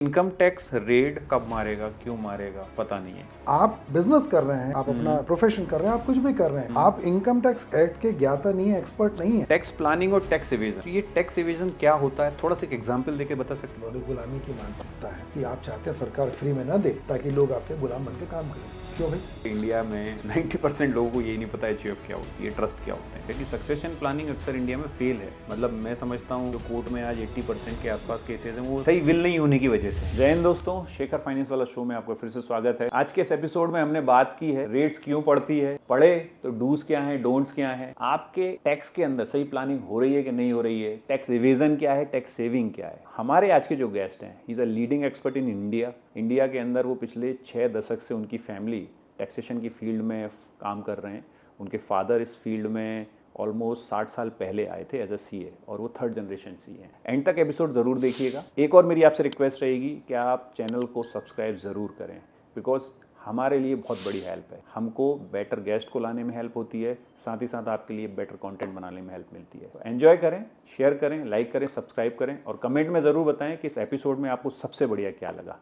Income tax raid कब मारेगा, क्यों मारेगा, पता नहीं है। आप बिजनेस कर रहे हैं, आप अपना प्रोफेशन कर रहे हैं, आप कुछ भी कर रहे हैं, आप इनकम टैक्स एक्ट के ज्ञाता नहीं है, एक्सपर्ट नहीं है। टैक्स प्लानिंग और टैक्स इवेजन, ये टैक्स इवेजन क्या होता है, थोड़ा सा एक एग्जांपल देके बता सकते बड़ी गुलामी की मानसिकता है कि आप चाहते हैं सरकार फ्री में ना दे ताकि लोग आपके गुलाम बन के काम करें। क्यों भाई? हैं? इंडिया में 90% लोगों को यही नहीं पता एचयूएफ क्या होती है, ट्रस्ट क्या होते हैं, क्योंकि सक्सेशन प्लानिंग अक्सर इंडिया में फेल है। मतलब मैं समझता हूँ जो कोर्ट में आज 80% के आसपास केसेस हैं वो सही विल नहीं होने की वजह से। जय हिंद दोस्तों, शेखर फाइनेंस वाला शो में आपका फिर से स्वागत है। आज के इस एपिसोड में हमने बात की है रेट्स क्यों पड़ती है, पढ़े तो डूज क्या है, डोंट्स क्या है, आपके टैक्स के अंदर सही प्लानिंग हो रही है कि नहीं हो रही है, टैक्स इवेजन क्या है, टैक्स सेविंग क्या है। हमारे आज के जो गेस्ट हैं, he is a leading expert in India. India के अंदर वो पिछले 6 दशक से उनकी फैमिली टैक्सेशन की फील्ड में काम कर रहे हैं। उनके फादर इस फील्ड में ऑलमोस्ट 60 साल पहले आए थे एज अ सीए और वो 3rd जनरेशन सीए हैं। एंड तक एपिसोड ज़रूर देखिएगा। एक और मेरी आपसे रिक्वेस्ट रहेगी कि आप चैनल को सब्सक्राइब ज़रूर करें, बिकॉज हमारे लिए बहुत बड़ी हेल्प है। हमको बेटर गेस्ट को लाने में हेल्प होती है, साथ ही साथ आपके लिए बेटर कंटेंट बनाने में हेल्प मिलती है। तो एंजॉय करें, शेयर करें, लाइक करें, सब्सक्राइब करें और कमेंट में ज़रूर बताएं कि इस एपिसोड में आपको सबसे बढ़िया क्या लगा।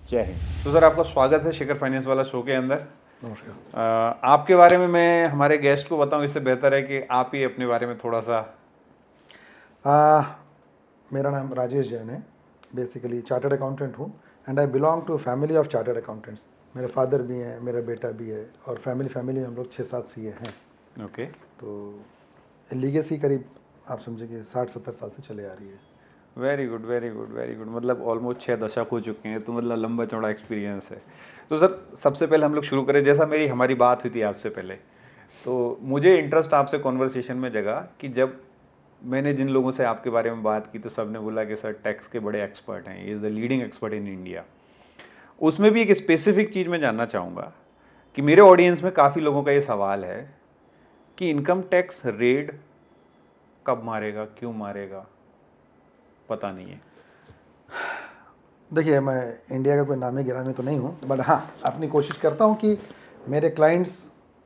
जय हिंद। तो सर, आपका स्वागत है शेखर फाइनेंस वाला शो के अंदर। नमस्कार। आपके बारे में मैं हमारे गेस्ट को बताऊं इससे बेहतर है कि आप ही अपने बारे में थोड़ा सा। मेरा नाम राजेश जैन है। बेसिकली चार्टर्ड अकाउंटेंट हूँ and I belong to family of chartered accountants. मेरे फादर भी हैं, मेरा बेटा भी है और फैमिली में हम लोग 6-7 सीए हैं। ओके। तो लीगेसी करीब आप समझे कि 60-70 साल से चले आ रही है। Very good, very good, very good. मतलब ऑलमोस्ट 6 दशक हो चुके हैं, तो मतलब लंबा चौड़ा एक्सपीरियंस है। तो सर, सबसे पहले हम लोग शुरू करें, जैसा हमारी बात हुई थी आपसे पहले, तो मुझे इंटरेस्ट आपसे कॉन्वर्सेशन में जगा कि जब मैंने जिन लोगों से आपके बारे में बात की तो सब ने बोला कि सर टैक्स के बड़े एक्सपर्ट हैं, is the leading expert in India. उसमें भी एक स्पेसिफिक चीज़ मैं जानना चाहूँगा कि मेरे ऑडियंस में काफ़ी लोगों का ये सवाल है कि इनकम टैक्स रेड कब मारेगा, क्यों मारेगा, पता नहीं है। देखिए, मैं इंडिया का कोई नामी गिरामी तो नहीं हूँ, बट हाँ, अपनी कोशिश करता हूँ कि मेरे क्लाइंट्स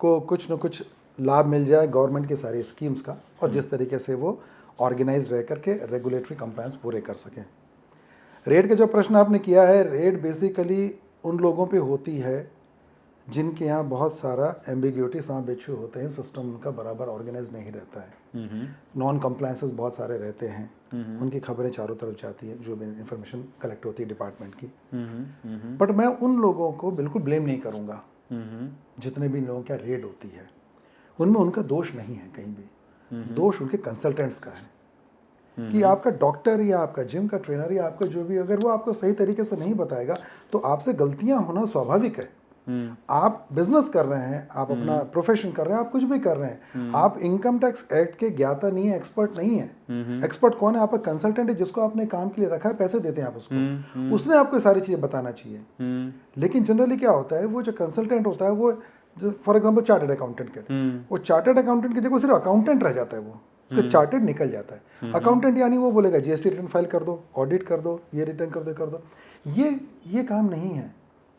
को कुछ न कुछ लाभ मिल जाए गवर्नमेंट की सारी स्कीम्स का, और जिस तरीके से वो ऑर्गेनाइज रह करके रेगुलेटरी कंप्लायंस पूरे कर सकें। रेट का जो प्रश्न आपने किया है, रेट बेसिकली उन लोगों पे होती है जिनके यहाँ बहुत सारा एम्बिग्यूटी सांप बिच्छू होते हैं, सिस्टम उनका बराबर ऑर्गेनाइज नहीं रहता है, नॉन कंप्लायंसेस बहुत सारे रहते हैं, उनकी खबरें चारों तरफ जाती हैं, जो भी इंफॉर्मेशन कलेक्ट होती है डिपार्टमेंट की। बट मैं उन लोगों को बिल्कुल ब्लेम नहीं करूँगा। जितने भी लोगों की रेड होती है उनमें उनका दोष नहीं है कहीं भी। दोष उनके कंसल्टेंट्स का है कि आपका डॉक्टर या आपका जिम का ट्रेनर या आपका जो भी, अगर वो आपको सही तरीके से नहीं बताएगा तो आपसे गलतियां होना स्वाभाविक है। आप बिजनेस कर रहे हैं, आप अपना प्रोफेशन कर रहे हैं, आप कुछ भी कर रहे हैं, आप इनकम टैक्स एक्ट के ज्ञाता नहीं है, एक्सपर्ट नहीं है। एक्सपर्ट कौन है? आपका कंसल्टेंट है, जिसको आपने काम के लिए रखा है, पैसे देते हैं आप उसको, उसने आपको सारी चीजें बताना चाहिए। लेकिन जनरली क्या होता है, वो जो कंसल्टेंट होता है वो, फॉर एग्जाम्पल चार्टर्ड अकाउंटेंट के, वो चार्टर्ड अकाउंटेंट की जगह सिर्फ अकाउंटेंट रह जाता है, वो उसका चार्टर्ड निकल जाता है। अकाउंटेंट यानी वो बोलेगा जीएसटी रिटर्न फाइल कर दो, ऑडिट कर दो, ये रिटर्न कर दो। ये काम नहीं है।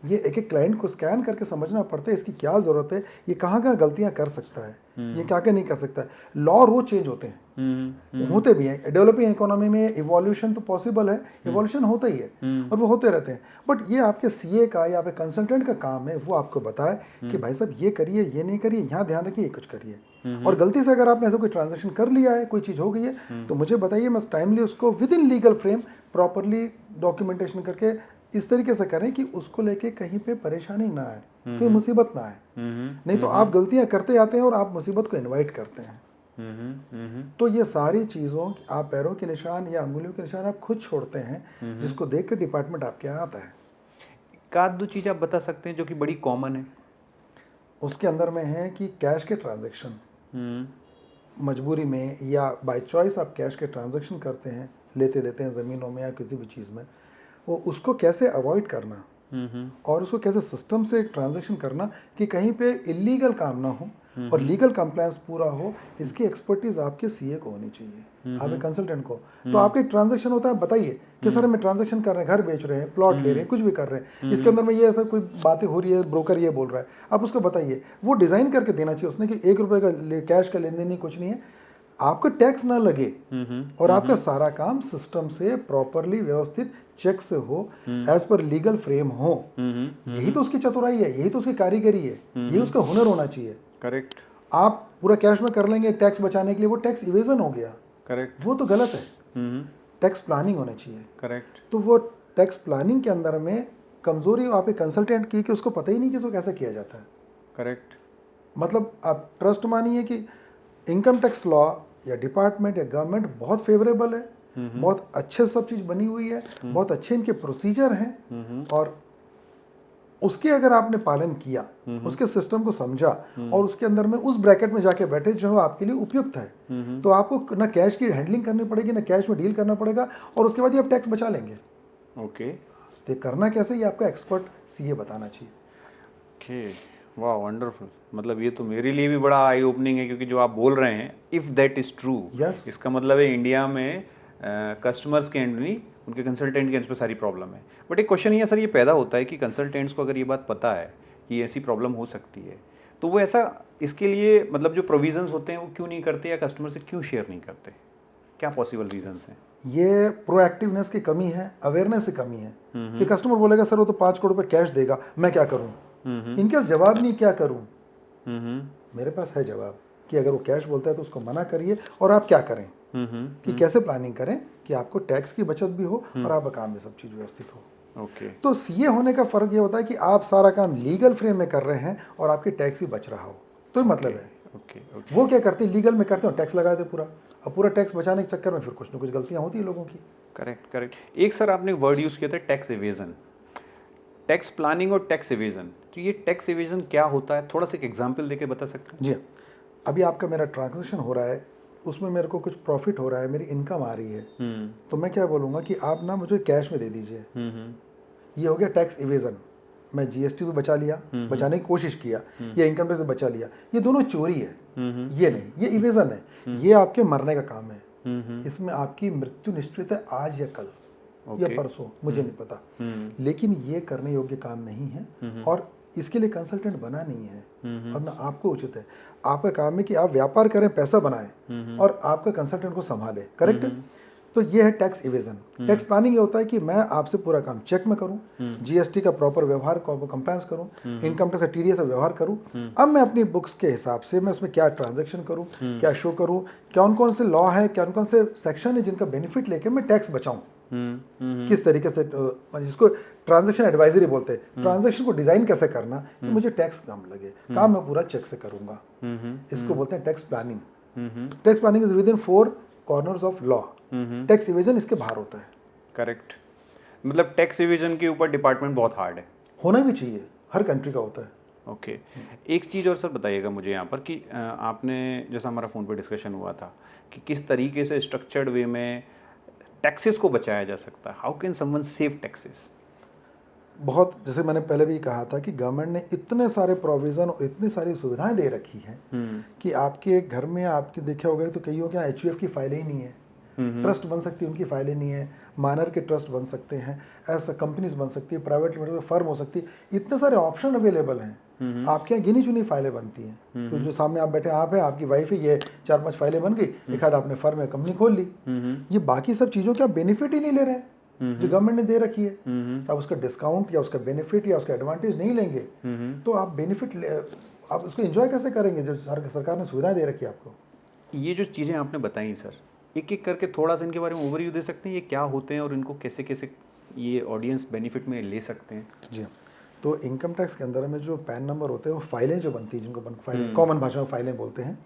ये एक एक क्लाइंट को स्कैन करके समझना पड़ता है इसकी क्या ज़रूरत है, ये कहाँ गलतियाँ कर सकता है, ये क्या नहीं कर सकता है। लॉ रोज चेंज होते हैं, होते भी हैं। डेवलपिंग इकोनॉमी में इवोल्यूशन तो पॉसिबल है, इवोल्यूशन होता ही है और वो होते रहते हैं। बट ये आपके सीए का या आपके कंसल्टेंट का काम है, वो आपको बताए कि भाई साहब ये करिए, ये नहीं करिए, यहाँ ध्यान रखिए, कुछ करिए। और गलती से अगर आपने ऐसा कोई ट्रांजेक्शन कर लिया है, कोई चीज़ हो गई है, तो मुझे बताइए, मैं टाइमली उसको with in legal frame properly documentation करके इस तरीके से करें कि उसको लेके कहीं पे परेशानी ना आए, कोई मुसीबत ना आए। नहीं तो आप गलतियां करते आते हैं और आप मुसीबत को इनवाइट करते हैं। तो ये सारी चीज़ों, आप पैरों के निशान या अंगुलियों के निशान आप खुद छोड़ते हैं, जिसको देख के डिपार्टमेंट आपके यहाँ आता है। एक दो चीज़ आप बता सकते हैं जो कि बड़ी कॉमन है? उसके अंदर में है कि कैश के ट्रांजैक्शन, मजबूरी में या बाय चॉइस आप कैश के ट्रांजैक्शन करते हैं, लेते देते हैं ज़मीनों में या किसी भी चीज़ में, वो उसको कैसे अवॉइड करना और उसको कैसे सिस्टम से ट्रांजैक्शन करना कि कहीं पे इलीगल काम ना हो और लीगल कंप्लायंस पूरा हो, इसकी एक्सपर्टीज आपके सीए को होनी चाहिए, आपके कंसल्टेंट को। तो आपका एक ट्रांजैक्शन होता है, बताइए कि सर हमें ट्रांजैक्शन कर रहे हैं, घर बेच रहे हैं, प्लॉट ले रहे हैं, कुछ भी कर रहे हैं, इसके अंदर में ये ऐसा कोई बातें हो रही है, ब्रोकर ये बोल रहा है, आप उसको बताइए। वो डिज़ाइन करके देना चाहिए उसने कि ₹1 का कैश का लेन देन नहीं, कुछ नहीं है, आपको टैक्स ना लगे और आपका सारा काम सिस्टम से प्रॉपरली व्यवस्थित चेक से हो, एज पर लीगल फ्रेम हो। यही तो उसकी चतुराई है, यही तो उसकी कारीगरी है, यही उसका हुनर होना चाहिए। करेक्ट। आप पूरा कैश में कर लेंगे टैक्स बचाने के लिए, वो टैक्स इवेजन हो गया। करेक्ट। वो तो गलत है। टैक्स प्लानिंग होनी चाहिए। करेक्ट। तो वो टैक्स प्लानिंग के अंदर में कमजोरी आप एक कंसल्टेंट की कि उसको पता ही नहीं कि इसको कैसे किया जाता है। करेक्ट। मतलब आप ट्रस्ट मानिए कि इनकम टैक्स लॉ या डिपार्टमेंट या गवर्नमेंट बहुत फेवरेबल है, बहुत अच्छे सब चीज़ बनी हुई है, बहुत अच्छे इनके प्रोसीजर हैं, और उसके अगर आपने पालन किया, उसके सिस्टम को समझा और उसके अंदर में उस ब्रैकेट में जाके बैठे जो आपके लिए उपयुक्त है, तो आपको ना कैश की हैंडलिंग करनी पड़ेगी, ना कैश में डील करना पड़ेगा, और उसके बाद ही आप टैक्स बचा लेंगे। ओके। तो ये करना कैसे, ये आपका एक्सपर्ट सीए बताना चाहिए। ओके, वाह वंडरफुल। मतलब ये तो मेरे लिए भी बड़ा आई ओपनिंग है, क्योंकि जो आप बोल रहे हैं, इफ़ दैट इज़ ट्रू, इसका मतलब है इंडिया में कस्टमर्स के एंड नहीं, उनके कंसल्टेंट के एंड पे सारी प्रॉब्लम है। बट एक क्वेश्चन ये सर ये पैदा होता है कि कंसल्टेंट्स को अगर ये बात पता है कि ऐसी प्रॉब्लम हो सकती है, तो वो ऐसा इसके लिए मतलब जो प्रोविजंस होते हैं वो क्यों नहीं करते, या कस्टमर से क्यों शेयर नहीं करते? क्या पॉसिबल रीजंस हैं? ये प्रोएक्टिवनेस की कमी है, अवेयरनेस की कमी है कि कस्टमर बोलेगा सर वो तो 5 करोड़ रुपए कैश देगा, मैं क्या करूं? इनके पास जवाब नहीं, क्या करूं? मेरे पास है जवाब कि अगर वो कैश बोलता है तो उसको मना करिए, और आप क्या करें कि कैसे प्लानिंग करें कि आपको टैक्स की बचत भी हो और आपका काम में सब चीज़ व्यवस्थित हो। ओके। तो सीए होने का फ़र्क ये होता है कि आप सारा काम लीगल फ्रेम में कर रहे हैं और आपकी टैक्स भी बच रहा हो, तो मतलब है। ओके। वो क्या करते हैं, लीगल में करते हो, टैक्स लगा दे पूरा, अब पूरा टैक्स बचाने के चक्कर में फिर कुछ ना कुछ गलतियां होती है लोगों की। करेक्ट। करेक्ट। एक सर आपने वर्ड यूज़ किया था टैक्स एवेजन, टैक्स प्लानिंग और टैक्स एवेजन। तो ये टैक्स एवेजन क्या होता है, थोड़ा सा एक एग्जांपल देके बता सकते हैं? जी, अभी आपका मेरा ट्रांजेक्शन हो रहा है, उसमें मेरे को कुछ प्रॉफिट हो रहा है, मेरी इनकम आ रही है, तो मैं क्या बोलूँगा कि आप ना मुझे कैश में दे दीजिए। ये हो गया टैक्स इवेजन। मैं जीएसटी भी बचा लिया, बचाने की कोशिश किया, या इनकम टैक्स बचा लिया। ये दोनों चोरी है, ये नहीं, ये इवेजन है। ये आपके मरने का काम है। इसमें आपकी मृत्यु निश्चित है, आज या कल या परसों, मुझे नहीं पता, लेकिन ये करने योग्य काम नहीं है, और इसके लिए कंसल्टेंट बना नहीं है, और ना आपको उचित है। आपका काम है कि आप व्यापार करें, पैसा बनाएं, और आपका कंसल्टेंट को संभाले। करेक्ट? तो ये है टैक्स इवेजन। टैक्स प्लानिंग ये होता है कि मैं आपसे पूरा काम चेक में करूं, जीएसटी का प्रॉपर व्यवहार कंप्लायंस करूं, इनकम टैक्स का टीडीएस का व्यवहार करूं। अब मैं अपनी बुक्स के हिसाब से मैं उसमें क्या ट्रांजैक्शन करूं, क्या शो करूं, कौन कौन से लॉ है, कौन कौन से सेक्शन है जिनका बेनिफिट लेके मैं टैक्स बचाऊं, किस तरीके से, जिसको ट्रांजैक्शन एडवाइजरी बोलते हैं, ट्रांजैक्शन को डिजाइन कैसे करना कि मुझे टैक्स कम लगे, काम मैं पूरा चेक से करूंगा। इसको बोलते हैं tax planning. Tax planning is with in 4 corners of law. Tax evasion इसके बाहर होता है। करेक्ट। मतलब टैक्स इवेजन के ऊपर डिपार्टमेंट बहुत हार्ड है, होना भी चाहिए, हर कंट्री का होता है। ओके। एक चीज़ और सर बताइएगा मुझे यहाँ पर कि आपने, जैसा हमारा फ़ोन पे डिस्कशन हुआ था कि किस तरीके से स्ट्रक्चर्ड वे में टैक्सेस को बचाया जा सकता है, how can someone save taxes? बहुत, जैसे मैंने पहले भी कहा था कि गवर्नमेंट ने इतने सारे प्रोविज़न और इतनी सारी सुविधाएं दे रखी हैं कि आपके घर में, आपके देखे होगा तो कईयों के यहाँ एचयूएफ की फाइलें ही नहीं है, ट्रस्ट बन सकती है उनकी फाइलें नहीं है, माइनर के ट्रस्ट बन सकते हैं, ऐसा कंपनीज बन सकती है, प्राइवेट लिमिटेड फर्म हो सकती है, इतने सारे ऑप्शन अवेलेबल हैं। आपके यहाँ गिनी चुनी फाइलें बनती हैं, तो जो सामने आप बैठे, आप है, आपकी वाइफ है, ये 4-5 फाइलें बन गई, एक आध आपने फर्म या कंपनी खोल ली। ये बाकी सब चीज़ों के आप बेनिफिट ही नहीं ले रहे हैं जो गवर्नमेंट ने दे रखी है। तो आप उसका डिस्काउंट या उसका बेनिफिट या उसका एडवांटेज नहीं लेंगे, तो आप बेनिफिट आप उसको एंजॉय कैसे करेंगे जब सरकार ने सुविधाएं दे रखी है आपको? ये जो चीज़ें आपने बताई सर, एक एक करके थोड़ा सा इनके बारे में ओवरव्यू दे सकते हैं, ये क्या होते हैं और इनको कैसे कैसे ये ऑडियंस बेनिफिट में ले सकते हैं? जी, तो इनकम टैक्स के अंदर में जो पैन नंबर होते हैं, वो फाइलें जो बनती हैं, जिनको फाइलें कॉमन भाषा में फाइलें बोलते हैं,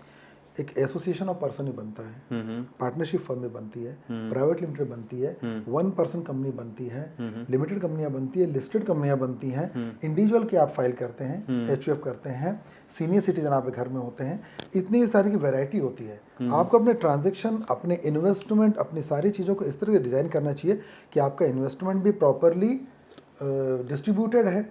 एक एसोसिएशन ऑफ पर्सन ही बनता है, पार्टनरशिप फर्म में बनती है, प्राइवेट लिमिटेड बनती है, 1 पर्सन कंपनी बनती है, लिमिटेड कंपनियां बनती है, लिस्टेड कंपनियां बनती हैं, इंडिविजुअल के आप फाइल करते हैं, एचयूएफ करते हैं, सीनियर सिटीजन आपके घर में होते हैं, इतनी सारी की वैरायटी होती है। आपको अपने ट्रांजेक्शन, अपने इन्वेस्टमेंट, अपनी सारी चीज़ों को इस तरह से डिज़ाइन करना चाहिए कि आपका इन्वेस्टमेंट भी प्रॉपरली डिस्ट्रीब्यूटेड है,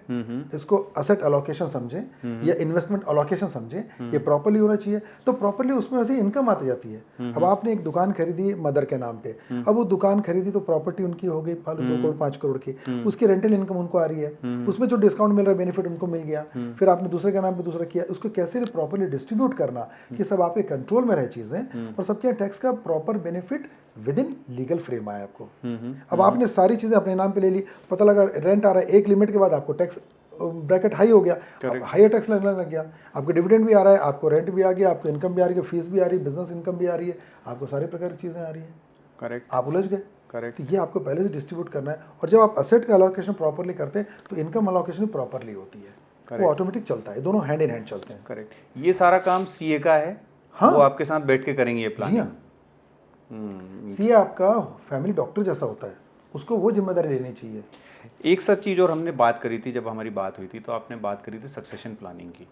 इसको असेट अलोकेशन समझें या इन्वेस्टमेंट अलोकेशन समझें, ये प्रॉपर्ली होना चाहिए। तो प्रॉपर्ली उसमें वैसे इनकम आती जाती है। अब आपने एक दुकान खरीदी मदर के नाम पे, अब वो दुकान खरीदी तो प्रॉपर्टी उनकी हो गई 2 करोड़ 5 करोड़ की, उसकी रेंटल इनकम उनको आ रही है, उसमें जो डिस्काउंट मिल रहा है बेनिफिट उनको मिल गया। फिर आपने दूसरे के नाम पे दूसरा किया, उसको कैसे प्रॉपर्ली डिस्ट्रीब्यूट करना कि सब आपके कंट्रोल में रहे चीजें और सबके टैक्स का proper benefit with in legal frame आए आपको। अब आपने सारी चीजें अपने नाम पे ले ली, पता लगा रेंट आ रहा है, एक लिमिट के बाद आपको टैक्स ब्रैकेट हाई हो गया, हाईयर टैक्स लगने लग गया, आपको डिविडेंड भी आ रहा है, आपको रेंट भी आ गया, आपको इनकम भी आ रही है, फीस भी आ रही है, बिजनेस इनकम भी आ रही है, आपको सारे प्रकार की चीजें आ रही है। करेक्ट, आप उलझ गए। करेक्ट। तो ये आपको पहले से डिस्ट्रीब्यूट करना है, और जब आप असेट का अलोकेशन प्रॉपरली करते हैं तो इनकम अलोकेशन भी प्रॉपरली होती है, वो ऑटोमेटिक चलता है, दोनों हैंड इन हैंड चलते हैं। करेक्ट। ये सारा काम सीए का है। हाँ, वो आपके साथ बैठ के करेंगे ये प्लान। जी हाँ, सीए आपका फैमिली डॉक्टर जैसा होता है, उसको वो जिम्मेदारी लेनी चाहिए। एक सच चीज़ और हमने बात करी थी, जब हमारी बात हुई थी तो आपने बात करी थी सक्सेशन प्लानिंग की।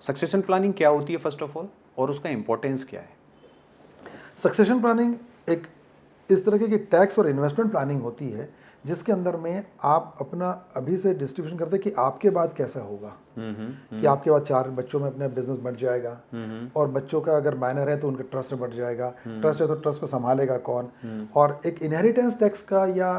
सक्सेशन प्लानिंग क्या होती है फर्स्ट ऑफ ऑल, और उसका इंपॉर्टेंस क्या है? सक्सेशन प्लानिंग एक इस तरह की टैक्स और इन्वेस्टमेंट प्लानिंग होती है जिसके अंदर में आप अपना अभी से डिस्ट्रीब्यूशन करते हैं कि आपके बाद कैसा होगा, कि आपके बाद 4 बच्चों में अपना बिजनेस बढ़ जाएगा, और बच्चों का अगर माइनर है तो उनका ट्रस्ट बढ़ जाएगा, ट्रस्ट है तो ट्रस्ट को संभालेगा कौन, और एक इनहेरिटेंस टैक्स का या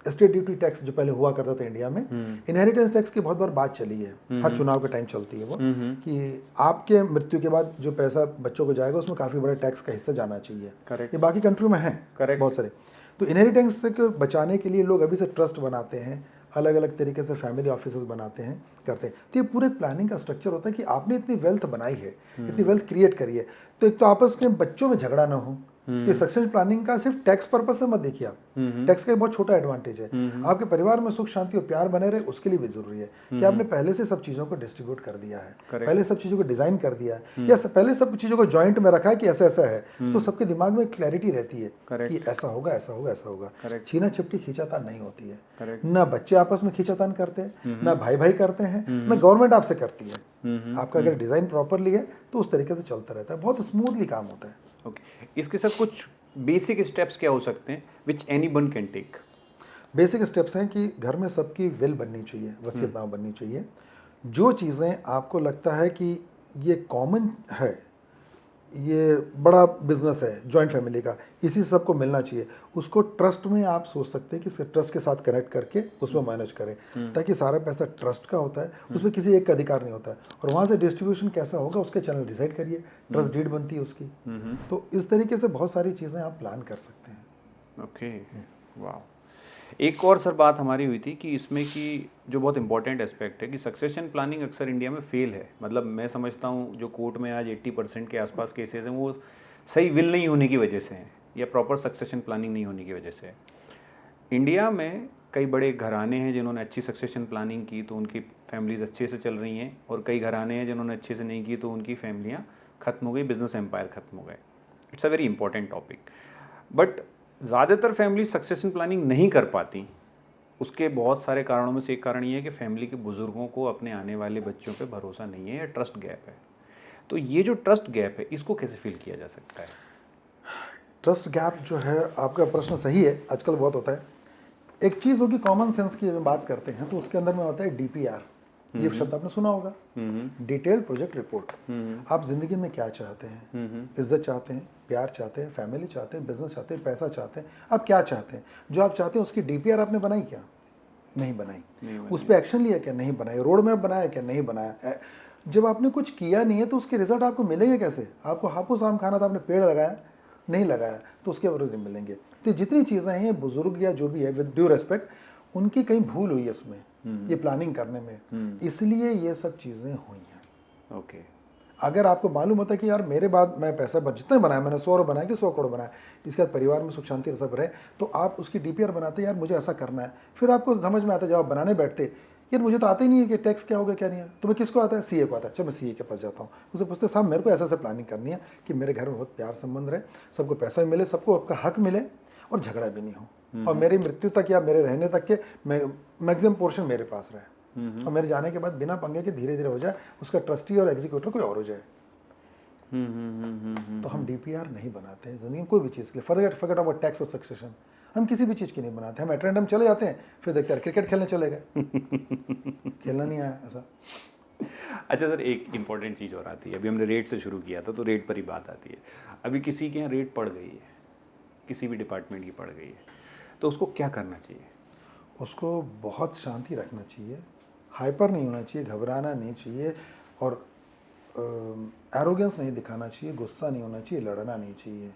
एस्टेट ड्यूटी टैक्स जो पहले हुआ करता था इंडिया में, इनहेरिटेंस टैक्स की बहुत बार बात चली है, हर चुनाव के टाइम चलती है वो, कि आपके मृत्यु के बाद जो पैसा बच्चों को जाएगा उसमें काफ़ी बड़ा टैक्स का हिस्सा जाना चाहिए। करेक्ट। ये बाकी कंट्री में है बहुत सारे। तो इनहेरिटेंस से बचाने के लिए लोग अभी से ट्रस्ट बनाते हैं, अलग अलग तरीके से फैमिली ऑफिसेस बनाते हैं, करते हैं। तो ये पूरे प्लानिंग का स्ट्रक्चर होता है कि आपने इतनी वेल्थ बनाई है, इतनी वेल्थ क्रिएट करी है, तो एक तो आपस में बच्चों में झगड़ा ना हो। तो सक्सेशन प्लानिंग का सिर्फ टैक्स पर्पस से मत देखिए आप, टैक्स का एक बहुत छोटा एडवांटेज है, आपके परिवार में सुख शांति और प्यार बने रहे उसके लिए भी जरूरी है कि आपने पहले से सब चीज़ों को डिस्ट्रीब्यूट कर दिया है, पहले सब चीज़ों को डिजाइन कर दिया है, या पहले सब चीज़ों को जॉइंट में रखा है कि ऐसा ऐसा है, तो सबके दिमाग में क्लैरिटी रहती है कि ऐसा होगा ऐसा होगा ऐसा होगा। छीना छिपटी खींचातान नहीं होती है, ना बच्चे आपस में खींचातान करते हैं, ना भाई भाई करते हैं, ना गवर्नमेंट आपसे करती है। आपका अगर डिजाइन प्रॉपरली है तो उस तरीके से चलता रहता है, बहुत स्मूथली काम होता है। ओके, इसके साथ कुछ बेसिक स्टेप्स क्या हो सकते हैं which anyone can take? Basic steps हैं कि घर में सबकी विल बननी चाहिए, वसीयतनामा बननी चाहिए। जो चीज़ें आपको लगता है कि ये कॉमन है, ये बड़ा बिजनेस है जॉइंट फैमिली का, इसी से सबको मिलना चाहिए, उसको ट्रस्ट में आप सोच सकते हैं कि ट्रस्ट के साथ कनेक्ट करके उसमें मैनेज करें, ताकि सारा पैसा ट्रस्ट का होता है, उसमें किसी एक का अधिकार नहीं होता है, और वहाँ से डिस्ट्रीब्यूशन कैसा होगा उसके चैनल डिसाइड करिए, ट्रस्ट डीड बनती है उसकी। तो इस तरीके से बहुत सारी चीज़ें आप प्लान कर सकते हैं। ओके, वाह। एक और सर बात हमारी हुई थी कि इसमें कि जो बहुत इंपॉर्टेंट एस्पेक्ट है कि सक्सेशन प्लानिंग अक्सर इंडिया में फेल है। मतलब मैं समझता हूँ जो कोर्ट में आज 80% के आसपास केसेस हैं वो सही विल नहीं होने की वजह से हैं, या प्रॉपर सक्सेशन प्लानिंग नहीं होने की वजह से है। इंडिया में कई बड़े घराने हैं जिन्होंने अच्छी सक्सेशन प्लानिंग की तो उनकी फैमिलीज अच्छे से चल रही हैं, और कई घराने हैं जिन्होंने अच्छे से नहीं की तो उनकी फैमिलियाँ ख़त्म हो गई, बिजनेस एम्पायर ख़त्म हो गए। It's a very important topic, but ज़्यादातर फैमिली सक्सेशन प्लानिंग नहीं कर पाती। उसके बहुत सारे कारणों में से एक कारण ये है कि फैमिली के बुज़ुर्गों को अपने आने वाले बच्चों पे भरोसा नहीं है, या ट्रस्ट गैप है। तो ये जो ट्रस्ट गैप है इसको कैसे फिल किया जा सकता है? ट्रस्ट गैप जो है, आपका प्रश्न सही है, आजकल बहुत होता है। एक चीज़ होगी कॉमन सेंस की, जब बात करते हैं तो उसके अंदर में होता है DPR, ये शब्द आपने सुना होगा, डिटेल प्रोजेक्ट रिपोर्ट। आप जिंदगी में क्या चाहते हैं? इज्जत चाहते हैं, प्यार चाहते हैं, फैमिली चाहते हैं, बिजनेस चाहते हैं, पैसा चाहते हैं, आप क्या चाहते हैं? जो आप चाहते हैं उसकी DPR आपने बनाई क्या? नहीं बनाई। उस पर एक्शन लिया क्या? नहीं बनाई। रोड मैप बनाया क्या? नहीं बनाया। जब आपने कुछ किया नहीं है तो उसके रिजल्ट आपको मिलेंगे कैसे? आपको हापुस आम खाना था, आपने पेड़ लगाया नहीं लगाया तो उसके विरोध नहीं मिलेंगे। तो जितनी चीज़ें हैं, बुजुर्ग या जो भी है, विद ड्यू रेस्पेक्ट, उनकी कहीं भूल हुई है इसमें, ये प्लानिंग करने में, इसलिए ये सब चीज़ें हुई हैं। ओके। अगर आपको मालूम होता है कि यार मेरे बाद मैं पैसा जितने बनाया, मैंने 100 बनाया कि 100 करोड़ बनाया, इसके बाद परिवार में सुख शांति सब रहे, तो आप उसकी DPR बनाते, यार मुझे ऐसा करना है। फिर आपको समझ में आता है, जब आप बनाने बैठते, यार मुझे तो आता ही नहीं है कि टैक्स क्या होगा क्या नहीं है, तुम्हें किसको आता है? CA को आता है। चलो मैं CA के पास जाता हूँ, उससे पूछते साहब मेरे को ऐसा ऐसा प्लानिंग करनी है कि मेरे घर में बहुत प्यार संबंध रहे, सबको पैसा भी मिले, सबको आपका हक मिले, और झगड़ा भी नहीं हो, और मेरी मृत्यु तक या मेरे रहने तक के मैक्सिमम पोर्शन मेरे पास रहे, और मेरे जाने के बाद बिना पंगे के धीरे धीरे हो जाए, उसका ट्रस्टी और एग्जीक्यूटर कोई और हो जाए। तो हम DPR नहीं बनाते हैं जिंदगी में कोई भी चीज़ के लिए। फॉरगेट अबाउट टैक्स और सक्सेशन, हम किसी भी चीज़ की नहीं बनाते, हम एट रैंडम चले जाते हैं, फिर देखते हैं क्रिकेट खेलने चले गए, खेलना नहीं आया ऐसा। अच्छा सर, एक इम्पॉर्टेंट चीज़ और आती है, अभी हमने रेट से शुरू किया था तो रेट पर ही बात आती है। अभी किसी के यहाँ रेट पड़ गई है, किसी भी डिपार्टमेंट की पड़ गई है, तो उसको क्या करना चाहिए? उसको बहुत शांति रखना चाहिए, हाइपर नहीं होना चाहिए, घबराना नहीं चाहिए, और एरोगेंस नहीं दिखाना चाहिए, गुस्सा नहीं होना चाहिए, लड़ना नहीं चाहिए,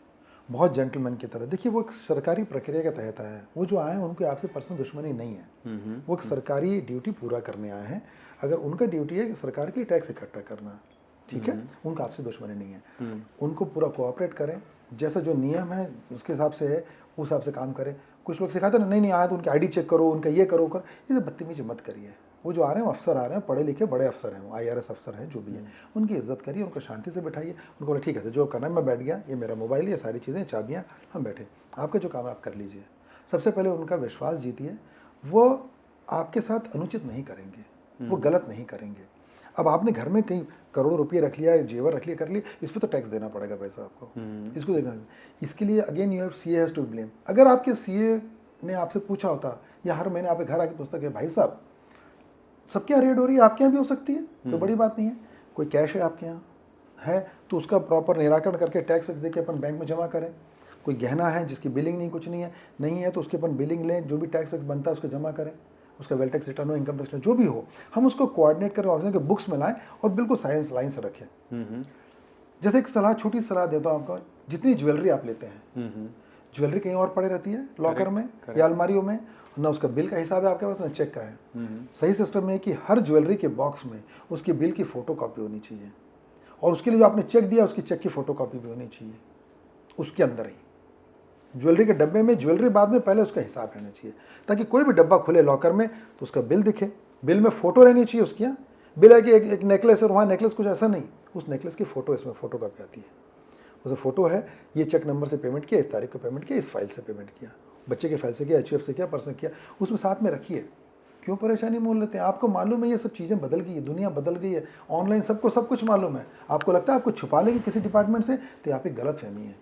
बहुत जेंटलमैन की तरह। देखिए वो एक सरकारी प्रक्रिया के तहत आए हैं, वो जो आए हैं उनकी आपसे पर्सनल दुश्मनी नहीं है, वो एक सरकारी ड्यूटी पूरा करने आए हैं। अगर उनका ड्यूटी है कि सरकार की टैक्स इकट्ठा करना, ठीक है, उनका आपसे दुश्मनी नहीं है, उनको पूरा कोऑपरेट करें, जैसा जो नियम है उसके हिसाब से है उस हिसाब से काम करें। कुछ लोग सिखाते हैं नहीं आया तो उनकी आईडी चेक करो, उनका ये करो ये बदतमीजी मत करिए। वो जो आ रहे हैं अफसर आ रहे हैं, पढ़े लिखे बड़े अफसर हैं, वो IRS अफसर हैं, जो भी है, उनकी इज्जत करिए, उनको शांति से बैठाइए, उनको बोले ठीक है जो करना है मैं बैठ गया, ये मेरा मोबाइल है, ये सारी चीज़ें चाबियाँ, हम बैठे, आपका जो काम है आप कर लीजिए। सबसे पहले उनका विश्वास जीतिए, वो आपके साथ अनुचित नहीं करेंगे, वो गलत नहीं करेंगे। अब आपने घर में कहीं करोड़ों रुपये रख लिया, जेवर रख लिया, कर लिया, इस पर तो टैक्स देना पड़ेगा पैसा आपको, इसको देखना। इसके लिए again you have CA has to blame. अगर आपके CA ने आपसे पूछा होता या हर महीने आपके घर आके पूछता कि भाई साहब सबके यहाँ रेड हो रही है, आपके यहाँ भी हो सकती है, कोई बड़ी बात नहीं है, कोई कैश है आपके यहाँ है तो उसका प्रॉपर निराकरण करके टैक्स दे के अपन बैंक में जमा करें। कोई गहना है जिसकी बिलिंग नहीं कुछ नहीं है तो उसके अपन बिलिंग लें, जो भी टैक्स बनता है उसको जमा करें, उसका वेल टैक्स रिटर्न हो, इनकम टैक्स जो भी हो, हम उसको कोऑर्डिनेट करके ऑर्गेनाइज के बुक्स में लाएं और बिल्कुल साइंस लाइन से रखें। जैसे एक सलाह, छोटी सलाह देता हूँ आपको, जितनी ज्वेलरी आप लेते हैं, ज्वेलरी कहीं और पड़े रहती है लॉकर में या अलमारियों में, ना उसका बिल का हिसाब है आपके पास, ना चेक का है। सही सिस्टम है कि हर ज्वेलरी के बॉक्स में उसके बिल की फोटोकॉपी होनी चाहिए, और उसके लिए जो आपने चेक दिया उसकी चेक की फोटोकॉपी भी होनी चाहिए उसके अंदर ही। ज्वेलरी के डब्बे में ज्वेलरी बाद में, पहले उसका हिसाब रहना चाहिए, ताकि कोई भी डब्बा खुले लॉकर में तो उसका बिल दिखे, बिल में फोटो रहनी चाहिए उसकी। बिल है कि एक नेकलेस है, वहाँ नेकलेस कुछ ऐसा नहीं, उस नेकलेस की फोटो इसमें फोटोकॉपी आती है, उसे फोटो है, ये चेक नंबर से पेमेंट किया, इस तारीख को पेमेंट किया, इस फाइल से पेमेंट किया, बच्चे के फाइल से किया, HUF से किया, पर्सनल किया, उसमें साथ में रखिए। क्यों परेशानी मोल लेते हैं? आपको मालूम है ये सब चीज़ें बदल गई है, दुनिया बदल गई है, ऑनलाइन सबको सब कुछ मालूम है। आपको लगता है आपको छुपा लेंगे किसी डिपार्टमेंट से, तो यहाँ पे गलत फहमी है।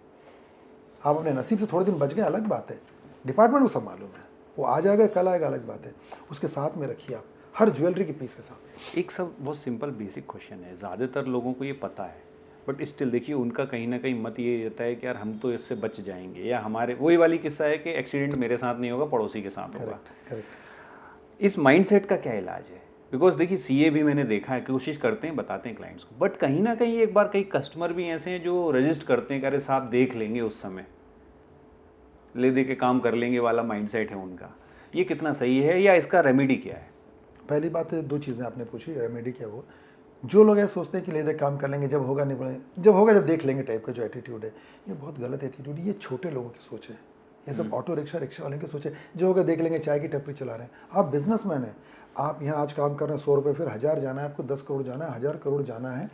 आप अपने नसीब से थोड़े दिन बच गए, अलग बात है, डिपार्टमेंट को सब मालूम है, वो आ जाएगा कल आएगा, अलग बात है। उसके साथ में रखिए आप हर ज्वेलरी के पीस के साथ। एक सब बहुत सिंपल बेसिक क्वेश्चन है, ज़्यादातर लोगों को ये पता है, बट स्टिल देखिए उनका कहीं ना कहीं मत ये रहता है कि यार हम तो इससे बच जाएंगे, या हमारे वही वाली किस्सा है कि एक्सीडेंट मेरे साथ नहीं होगा, पड़ोसी के साथ होगा। करेक्ट। इस माइंडसेट का क्या इलाज है? बिकॉज देखिए CA भी मैंने देखा है, कोशिश करते हैं, बताते हैं क्लाइंट्स को, बट कहीं ना कहीं एक बार कई कस्टमर भी ऐसे हैं जो रजिस्ट करते हैं कि अरे साहब देख लेंगे, उस समय ले दे के काम कर लेंगे वाला माइंडसेट है उनका। ये कितना सही है, या इसका रेमेडी क्या है? पहली बात है, दो चीज़ें आपने पूछी, रेमेडी क्या वो, जो लोग ऐसे सोचते हैं कि ले दे काम कर लेंगे, जब होगा नहीं पड़ेगा, जब होगा जब देख लेंगे टाइप का जो एटीट्यूड है, ये बहुत गलत एटीट्यूड है। ये छोटे लोगों की सोच है, ये सब ऑटो रिक्शा वाले की सोच है, जो होगा देख लेंगे, चाय की टपरी चला रहे हैं। आप बिजनेसमैन हैं, आप यहाँ आज काम कर रहे हैं 100 रुपये, फिर 1000 जाना है आपको, 10 करोड़ जाना है, 1000 करोड़ जाना है,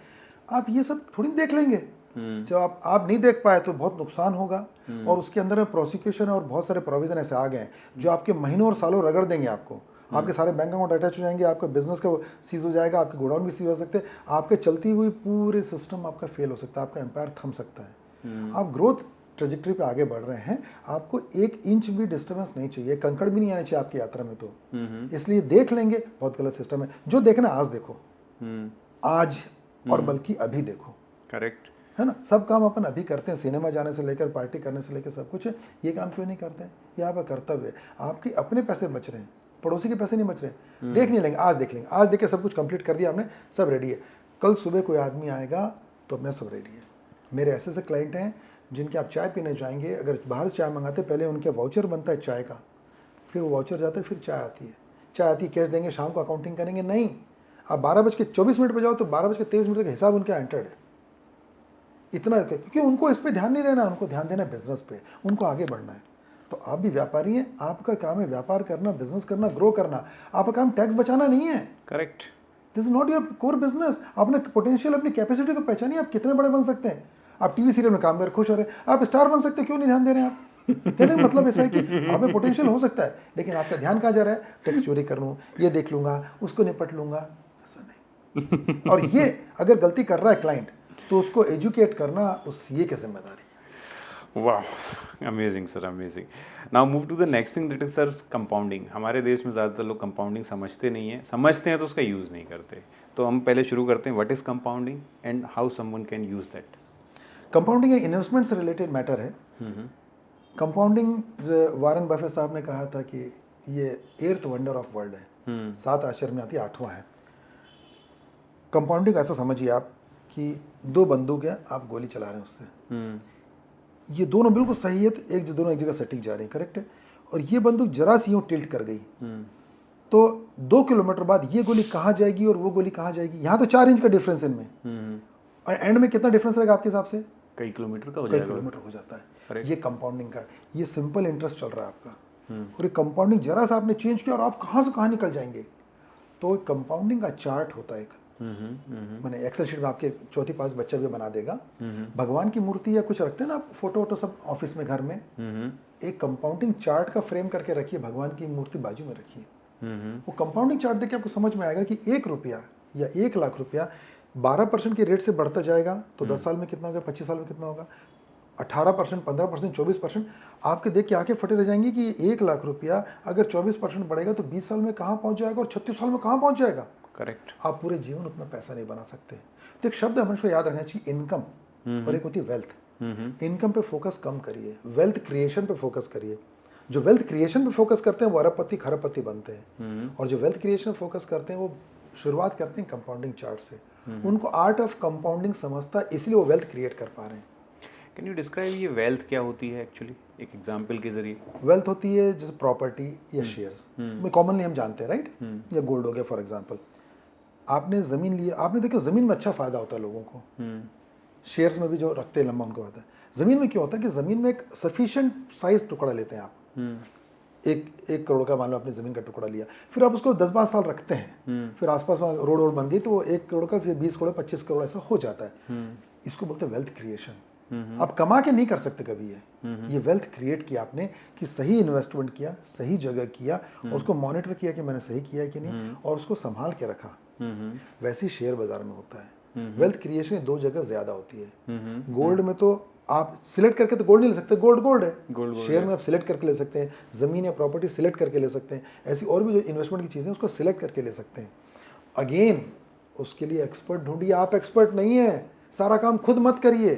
आप ये सब थोड़ी देख लेंगे। जब आप नहीं देख पाए तो बहुत नुकसान होगा, और उसके अंदर प्रोसिक्यूशन और बहुत सारे प्रोविजन ऐसे आ गए हैं जो आपके महीनों और सालों रगड़ देंगे आपको। आपके सारे बैंक अकाउंट अटैच हो जाएंगे, आपका बिजनेस का सीज हो जाएगा, आपके गोडाउन भी सीज हो सकते हैं, आपके चलती हुई पूरे सिस्टम आपका फेल हो सकता है, आपका एम्पायर थम सकता है। आप ग्रोथ ट्रेजेक्टरी पे आगे बढ़ रहे हैं, आपको 1 इंच भी डिस्टर्बेंस नहीं चाहिए, कंकड़ भी नहीं आना चाहिए आपकी यात्रा में, तो इसलिए देख लेंगे, बहुत गलत सिस्टम है। जो देखना आज देखो, आज और बल्कि अभी देखो। करेक्ट है ना, सब काम अपन अभी करते हैं, सिनेमा जाने से लेकर पार्टी करने से लेकर सब कुछ है, ये काम क्यों नहीं करते हैं? ये आपका कर्तव्य है। आपके अपने पैसे बच रहे हैं, पड़ोसी के पैसे नहीं बच रहे। देख नहीं लेंगे, आज देख लेंगे, आज देख के सब कुछ कंप्लीट कर दिया हमने, सब रेडी है। कल सुबह कोई आदमी आएगा तो अपने सब रेडी है। मेरे ऐसे क्लाइंट हैं जिनके आप चाय पीने जाएंगे, अगर बाहर चाय मंगाते पहले उनके वाउचर बनता है चाय का, फिर वो वाउचर जाता है, फिर चाय आती है, कैश देंगे, शाम को अकाउंटिंग करेंगे। नहीं, आप 12:24 पर जाओ तो 12:23 का हिसाब उनका एंटर्ड है। इतना, क्योंकि उनको इस पे ध्यान नहीं देना, उनको ध्यान देना है बिजनेस पे, उनको आगे बढ़ना है। तो आप भी व्यापारी हैं, आपका काम है व्यापार करना, बिजनेस करना, ग्रो करना। आपका काम टैक्स बचाना नहीं है। Correct, this is not your core business. अपने पोटेंशियल, अपनी कैपेसिटी को पहचानिए, आप कितने बड़े बन सकते हैं। आप टीवी सीरियल में काम कर खुश हो रहे हैं, आप स्टार बन सकते हैं, क्यों नहीं ध्यान दे रहे हैं आप? कहने का मतलब ऐसा है कि आप में पोटेंशियल हो सकता है, लेकिन आपका ध्यान कहाँ जा रहा है? टैक्स चोरी कर लूँ, ये देख लूंगा, उसको निपट लूंगा, ऐसा नहीं। और ये अगर गलती कर रहा है क्लाइंट, तो उसको एजुकेट करना उस CA की जिम्मेदारी है। वाह, amazing sir, amazing. Now move to the next thing that is sir compounding. हमारे देश में ज़्यादातर लोग कंपाउंडिंग समझते नहीं हैं, समझते हैं तो उसका यूज़ नहीं करते। तो हम पहले शुरू करते हैं, what is compounding and how someone can use that. Compounding एक इन्वेस्टमेंट से रिलेटेड मैटर है। कंपाउंडिंग, वारन बफे साहब ने कहा था कि ये 8th वंडर ऑफ वर्ल्ड है, 7 आश्चर्य में आती है, 8वां है। कंपाउंडिंग ऐसा समझिए आप कि 2 बंदूक हैं, आप गोली चला रहे हैं उससे, ये दोनों बिल्कुल सही है, तो दोनों एक जगह सटीक जा रही है, करेक्ट है। और ये बंदूक जरा सी यूँ टिल्ट कर गई, तो 2 किलोमीटर बाद ये गोली कहाँ जाएगी और वो गोली कहाँ जाएगी, यहाँ तो 4 इंच का डिफरेंस इनमें, और एंड में कितना डिफरेंस रहेगा आपके हिसाब से? कई किलोमीटर का हो कई जाएगा। किलोमीटर हो जाता है। Correct. ये कंपाउंडिंग का, ये सिंपल इंटरेस्ट चल रहा है आपका, और ये कंपाउंडिंग जरा सा आपने चेंज किया और आप कहाँ से कहाँ निकल जाएंगे। तो कंपाउंडिंग का चार्ट होता है एक, मैंने एक्सेल शीट में आपके चौथी पास बच्चा भी बना देगा। भगवान की मूर्ति या कुछ रखते हैं ना आप, फोटो वोटो सब ऑफिस में, घर में, एक कंपाउंडिंग चार्ट का फ्रेम करके रखिए, भगवान की मूर्ति बाजू में रखिए। वो कंपाउंडिंग चार्ट देख के आपको समझ में आएगा कि 1 रुपया या 1 लाख रुपया 12% के रेट से बढ़ता जाएगा, तो 10 साल में कितना होगा, 25 साल में कितना होगा, 18%, 15%, 24%। आपके देख के आंखें फटे रह जाएंगी कि 1 लाख रुपया अगर 24% बढ़ेगा तो 20 साल में कहाँ पहुँच जाएगा और 36 साल में कहाँ पहुँच जाएगा। करेक्ट। आप पूरे जीवन उतना पैसा नहीं बना सकते। तो एक शब्द हमेशा याद रखना चाहिए, इनकम, और एक होती है वेल्थ। इनकम पे फोकस कम करिए, वेल्थ क्रिएशन पे फोकस करिए। जो वेल्थ क्रिएशन पे फोकस करते हैं वो अरबपति खरबपति बनते हैं, और जो वेल्थ क्रिएशन पे फोकस करते हैं वो शुरुआत करते हैं कंपाउंडिंग चार्ट से। उनको आर्ट ऑफ कंपाउंडिंग समझता है, इसलिए वो वेल्थ क्रिएट कर पा रहे हैं। कैन यू डिस्क्राइब ये वेल्थ क्या होती है एक्चुअली, एक एग्जांपल के जरिए? वेल्थ होती है जैसे प्रॉपर्टी या शेयर्स में कॉमनली हम जानते हैं, राइट, या गोल्ड हो गया फॉर एग्जांपल। आपने ज़मीन ली, आपने देखा ज़मीन में अच्छा फ़ायदा होता है लोगों को, शेयर्स में भी जो रखते हैं लंबा उनको आता है। ज़मीन में क्या होता है कि ज़मीन में एक सफिशिएंट साइज टुकड़ा लेते हैं आप, 1 करोड़ का मान लो आपने ज़मीन का टुकड़ा लिया, फिर आप उसको 10-12 साल रखते हैं, फिर आसपास में रोड वोड बन गई तो वो 1 करोड़ का फिर 20 करोड़ 25 करोड़ ऐसा हो जाता है। इसको बोलते हैं वेल्थ क्रिएशन। आप कमा के नहीं कर सकते कभी ये वेल्थ क्रिएट किया आपने कि सही इन्वेस्टमेंट किया, सही जगह किया, और उसको मॉनिटर किया कि मैंने सही किया है कि नहीं, और उसको संभाल के रखा। वैसे ही शेयर बाजार में होता है। वेल्थ क्रिएशन 2 जगह ज्यादा होती है। गोल्ड में तो आप सिलेक्ट करके तो गोल्ड नहीं ले सकते, गोल्ड है। शेयर में आप सिलेक्ट करके ले सकते हैं, जमीन या प्रॉपर्टी सिलेक्ट करके ले सकते हैं, ऐसी और भी जो इन्वेस्टमेंट की चीजें उसको सिलेक्ट करके ले सकते हैं। अगेन उसके लिए एक्सपर्ट ढूंढिए, आप एक्सपर्ट नहीं है, सारा काम खुद मत करिए।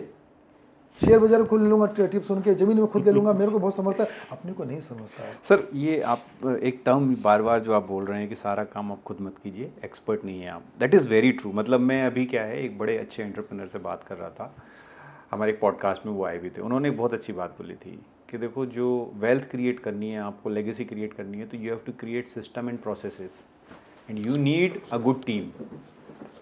शेयर बाजार खुद ले लूंगा टिप सुन के, जमीन में खुद ले लूंगा, मेरे को बहुत समझता है, अपने को नहीं समझता है। सर ये आप एक टर्म बार बार जो आप बोल रहे हैं कि सारा काम आप खुद मत कीजिए, एक्सपर्ट नहीं है आप, दैट इज़ वेरी ट्रू। मतलब मैं अभी क्या है, एक बड़े अच्छे एंटरप्रेन्योर से बात कर रहा था, हमारे एक पॉडकास्ट में वो आए भी थे। उन्होंने एक बहुत अच्छी बात बोली थी कि देखो जो वेल्थ क्रिएट करनी है, आपको लेगेसी क्रिएट करनी है, तो you have to create system and processes and you need a good team.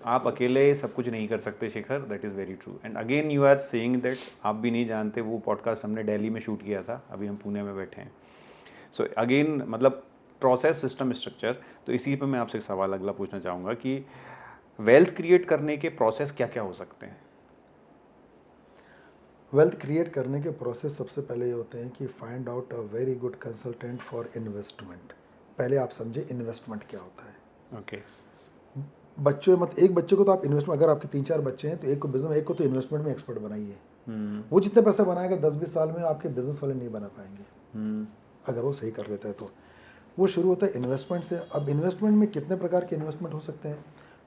आप अकेले सब कुछ नहीं कर सकते Shekhar, that is very true. And again you are saying that, आप भी नहीं जानते, वो पॉडकास्ट हमने दिल्ली में शूट किया था, अभी हम पुणे में बैठे हैं। सो अगेन मतलब प्रोसेस, सिस्टम, स्ट्रक्चर। तो इसी पे मैं आपसे एक सवाल अगला पूछना चाहूँगा कि वेल्थ क्रिएट करने के प्रोसेस क्या क्या हो सकते हैं? वेल्थ क्रिएट करने के प्रोसेस सबसे पहले ये होते हैं कि find out a very good consultant for investment. पहले आप समझे इन्वेस्टमेंट क्या होता है। ओके। बच्चों मत, एक बच्चे को तो आप इन्वेस्टमेंट, अगर आपके 3-4 बच्चे हैं तो एक को बिजनेस, एक को तो इन्वेस्टमेंट में एक्सपर्ट बनाइए। वो जितने पैसे बनाएगा 10-20 साल में आपके बिजनेस वाले नहीं बना पाएंगे, अगर वो सही कर लेता है तो। वो शुरू होता है इन्वेस्टमेंट से। अब इन्वेस्टमेंट में कितने प्रकार के इन्वेस्टमेंट हो सकते हैं?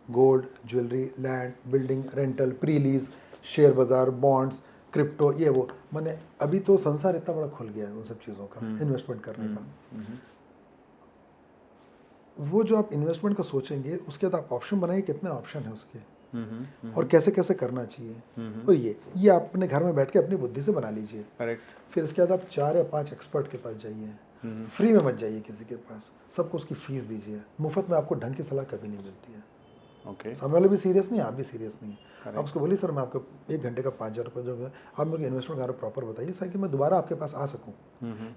Gold, jewellery, land, building, rental, pre lease, share बाजार, बॉन्ड्स, क्रिप्टो, ये वो। मैंने अभी तो संसार इतना बड़ा खुल गया है उन सब चीज़ों का, इन्वेस्टमेंट करने का। वो जो आप इन्वेस्टमेंट का सोचेंगे, उसके बाद आप ऑप्शन बनाइए, कितने ऑप्शन है उसके, और कैसे कैसे करना चाहिए। और ये आप अपने घर में बैठ के अपनी बुद्धि से बना लीजिए। करेक्ट। फिर इसके बाद आप 4 या 5 एक्सपर्ट के पास जाइए, फ्री में मत जाइए किसी के पास, सबको उसकी फीस दीजिए। मुफ्त में आपको ढंग की सलाह कभी नहीं मिलती है। ओके। सामने वाले भी सीरियस नहीं, आप भी सीरियस नहीं है। आप उसको बोलिए सर मैं आपको 1 घंटे का 5,000 रुपये जो है, आप मेरे इन्वेस्टमेंट का प्रॉपर बताइए सर कि मैं दोबारा आपके पास आ सकूं।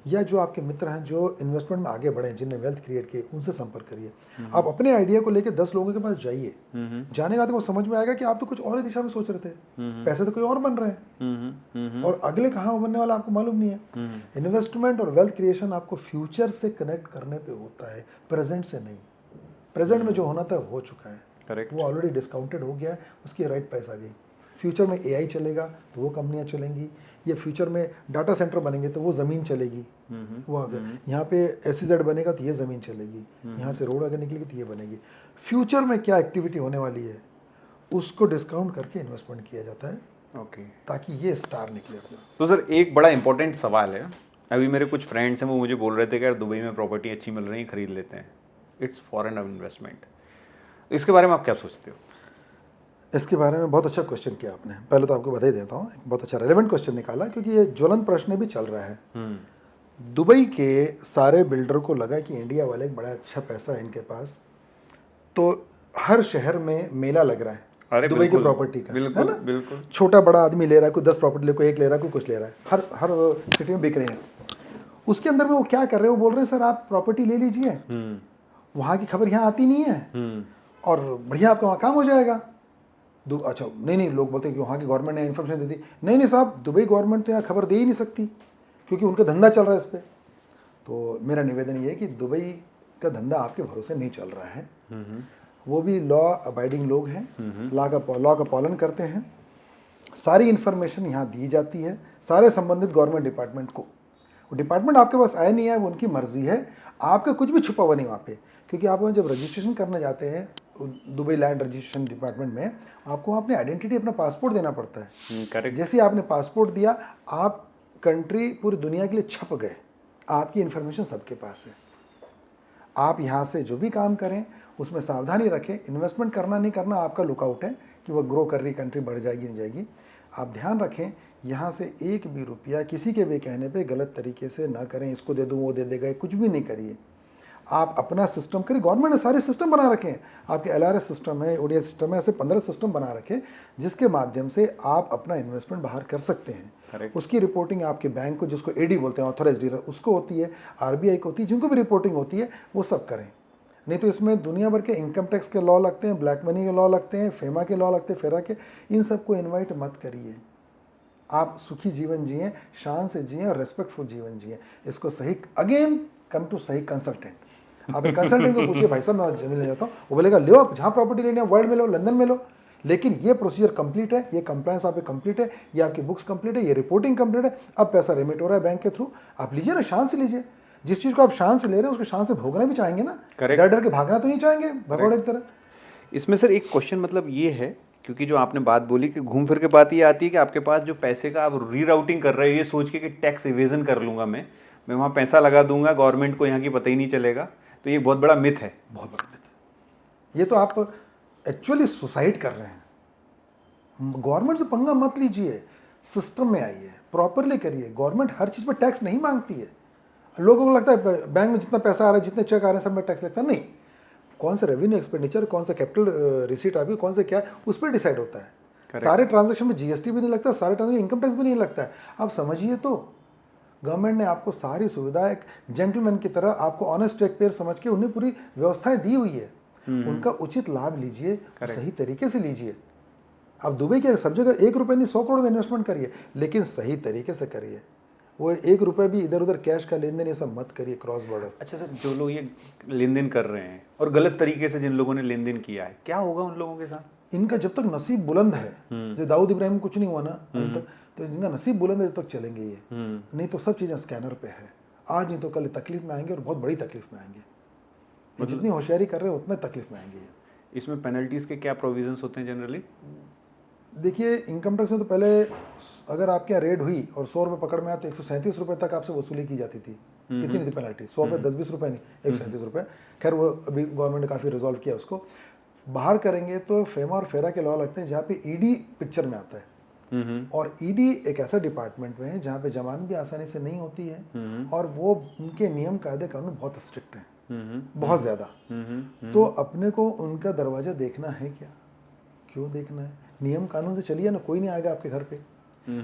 या जो आपके मित्र हैं जो इन्वेस्टमेंट में आगे बढ़े हैं, जिनने वेल्थ क्रिएट की, उनसे संपर्क करिए। आप अपने आइडिया को लेकर 10 लोगों के पास जाइए। जाने के बाद वो समझ में आएगा कि आप तो कुछ और ही दिशा में सोच रहे थे, पैसे तो कोई और बन रहे हैं, और अगले कहाँ बनने वाला आपको मालूम नहीं है। इन्वेस्टमेंट और वेल्थ क्रिएशन आपको फ्यूचर से कनेक्ट करने पर होता है, प्रेजेंट से नहीं। प्रेजेंट में जो होना था हो चुका है, करेक्ट। वो ऑलरेडी डिस्काउंटेड हो गया है, उसकी राइट प्राइस आ गई। फ्यूचर में एआई चलेगा तो वो कंपनियां चलेंगी, या फ्यूचर में डाटा सेंटर बनेंगे तो वो ज़मीन चलेगी, वो अगर यहाँ पे एसईजेड बनेगा तो ये ज़मीन चलेगी, यहाँ से रोड अगर निकलेगी तो ये बनेगी। फ्यूचर में क्या एक्टिविटी होने वाली है उसको डिस्काउंट करके इन्वेस्टमेंट किया जाता है, ओके। ताकि ये स्टार निकले अपना। तो सर एक बड़ा इंपॉर्टेंट सवाल है, अभी मेरे कुछ फ्रेंड्स हैं वो मुझे बोल रहे थे कि यार दुबई में प्रॉपर्टी अच्छी मिल रही है, खरीद लेते हैं, इट्स फॉरेन इन्वेस्टमेंट, इसके बारे में आप क्या सोचते हो? इसके बारे में बहुत अच्छा क्वेश्चन किया आपने। पहले तो आपको बधाई देता हूँ, एक बहुत अच्छा रेलेवेंट क्वेश्चन निकाला, क्योंकि ये ज्वलन प्रश्न भी चल रहा है। दुबई के सारे बिल्डर को लगा कि इंडिया वाले बड़ा अच्छा पैसा है इनके पास, तो हर शहर में मेला लग रहा है दुबई की प्रॉपर्टी का, है ना? बिल्कुल। छोटा बड़ा आदमी ले रहा है, कोई 10 प्रॉपर्टी ले, कोई एक ले रहा है, कोई कुछ ले रहा है, हर सिटी में बिक रहे हैं। उसके अंदर में वो क्या कर रहे हैं, वो बोल रहे हैं सर आप प्रॉपर्टी ले लीजिए, वहाँ की खबर यहाँ आती नहीं है और बढ़िया आपका वहाँ काम हो जाएगा। अच्छा नहीं, लोग बोलते हैं कि वहाँ की गवर्नमेंट ने इन्फॉर्मेशन दे दी। नहीं साहब, दुबई गवर्नमेंट तो यहाँ खबर दे ही नहीं सकती, क्योंकि उनका धंधा चल रहा है इस पर। तो मेरा निवेदन ये है कि दुबई का धंधा आपके भरोसे नहीं चल रहा है, वो भी लॉ अबाइडिंग लोग हैं, लॉ का पालन करते हैं, सारी इन्फॉर्मेशन यहाँ दी जाती है सारे संबंधित गवर्नमेंट डिपार्टमेंट को। वो डिपार्टमेंट आपके पास आया नहीं है, वो उनकी मर्जी है, आपका कुछ भी छुपा हुआ नहीं वहाँ पे। क्योंकि आप जब रजिस्ट्रेशन करने जाते हैं दुबई लैंड रजिस्ट्रेशन डिपार्टमेंट में, आपको वहाँ अपनी आइडेंटिटी, अपना पासपोर्ट देना पड़ता है। करेक्ट। जैसे आपने पासपोर्ट दिया, आप कंट्री पूरी दुनिया के लिए छप गए, आपकी इन्फॉर्मेशन सबके पास है। आप यहाँ से जो भी काम करें उसमें सावधानी रखें, इन्वेस्टमेंट करना नहीं करना आपका लुकआउट है कि वह ग्रो कर रही कंट्री बढ़ जाएगी नहीं जाएगी। आप ध्यान रखें, यहाँ से एक भी रुपया किसी के भी कहने पे गलत तरीके से ना करें, इसको दे दूँ वो दे देगा, कुछ भी नहीं करिए। आप अपना सिस्टम करिए, गवर्नमेंट ने सारे सिस्टम बना रखे हैं, आपके LRS सिस्टम है, ODI सिस्टम है, ऐसे 15 सिस्टम बना रखे जिसके माध्यम से आप अपना इन्वेस्टमेंट बाहर कर सकते हैं। Correct. उसकी रिपोर्टिंग आपके बैंक को, जिसको AD बोलते हैं, ऑथराइज्ड डीलर, उसको होती है, RBI को होती है, जिनको भी रिपोर्टिंग होती है वो सब करें। नहीं तो इसमें दुनिया भर के इनकम टैक्स के लॉ लगते हैं, ब्लैक मनी के लॉ लगते हैं, फेमा के लॉ लगते हैं, फेरा के, इन सबको इन्वाइट मत करिए। आप सुखी जीवन जिए, शान से जिए और रेस्पेक्टफुल जीवन जिए। इसको सही, अगेन कम टू सही कंसल्टेंट। आप एक कंसल्टेंट को पूछिए, भाई साहब मैं जमीन ले जाता हूँ, वो बोलेगा लो आप जहाँ प्रॉपर्टी लेनी है, वर्ल्ड में लो, लंदन में लो, लेकिन ये प्रोसीजर कंप्लीट है, ये कंप्लायंस आप कंप्लीट है, ये आपकी बुक्स कंप्लीट है, ये रिपोर्टिंग कंप्लीट है, अब पैसा रिमिट हो रहा है बैंक के थ्रू, आप लीजिए ना, शान से लीजिए। जिस चीज़ को आप शान से ले रहे हैं उसको शान से भोगना भी चाहेंगे ना, डर डर के भागना तो नहीं चाहेंगे भगोड़े की तरह। इसमें सर एक क्वेश्चन मतलब ये है, क्योंकि जो आपने बात बोली कि घूम फिर के बात ये आती है कि आपके पास जो पैसे का आप रीराउटिंग कर रहे हो ये सोच के कि टैक्स इवेजन कर लूँगा मैं वहाँ पैसा लगा दूंगा, गवर्नमेंट को यहाँ की पता ही नहीं चलेगा, तो ये बहुत बड़ा मिथ है। बहुत बड़ा मिथ है ये। तो आप एक्चुअली सुसाइड कर रहे हैं। गवर्नमेंट से पंगा मत लीजिए, सिस्टम में आइए, प्रॉपरली करिए। गवर्नमेंट हर चीज़ पर टैक्स नहीं मांगती है। लोगों को लगता है बैंक में जितना पैसा आ रहा है, जितने चेक आ रहे हैं, सब में टैक्स लगता है। नहीं, कौन सा रेवेन्यू एक्सपेंडिचर, कौन सा कैपिटल रिसीट आपकी, कौन सा क्या है, उस पर डिसाइड होता है। सारे ट्रांजैक्शन में GST भी नहीं लगता, सारे ट्रांजैक्शन इनकम टैक्स भी नहीं लगता है। आप समझिए, तो गवर्नमेंट ने आपको सारी सुविधा एक जेंटलमैन की तरह आपको ऑनेस्ट टैक्स पेयर समझ के उन्हें पूरी व्यवस्थाएं दी हुई है। उनका उचित लाभ लीजिए, सही तरीके से लीजिए। आप दुबई के सब जगह 1 रुपये नहीं 100 करोड़ में इन्वेस्टमेंट करिए, लेकिन सही तरीके से करिए। वो 1 रुपये भी इधर उधर कैश का लेन देन ये सब मत करिए क्रॉस बॉर्डर। अच्छा सर, जो लोग ये लेन देन कर रहे हैं और गलत तरीके से जिन लोगों ने लेन देन किया है, क्या होगा उन लोगों के साथ? इनका जब तक नसीब बुलंद है, जो दाऊद इब्राहिम कुछ नहीं हुआ ना अंत तक, तो इनका नसीब बुलंद है, जब तक चलेंगे ये। नहीं तो सब चीज़ें स्कैनर पे है। आज नहीं तो कल तकलीफ में आएंगे, और बहुत बड़ी तकलीफ में आएंगे। जितनी होशियारी कर रहे हैं उतने तकलीफ में आएंगे। इसमें पेनल्टीज के क्या प्रोविजंस होते हैं जनरली? देखिए, इनकम टैक्स में तो पहले अगर आपके यहाँ रेड हुई और 100 रुपये पकड़ में आया तो 137 रुपये तक आपसे वसूली की जाती थी। इतनी नहीं थी पेनल्टी, 100 पे 10-20 रुपये नहीं, 137 रुपये। खैर वो अभी गवर्नमेंट ने काफ़ी रिजॉल्व किया उसको। बाहर करेंगे तो फेमा और फेरा के लॉ लगते हैं, जहाँ पे ED पिक्चर में आता है। और ED एक ऐसा डिपार्टमेंट में है जहाँ पे जमानत भी आसानी से नहीं होती है, और वो उनके नियम कायदे कानून बहुत स्ट्रिक्ट हैं, बहुत ज़्यादा। तो अपने को उनका दरवाज़ा देखना है क्या, क्यों देखना है? नियम कानून से चलिए ना, कोई नहीं आएगा आपके घर पे।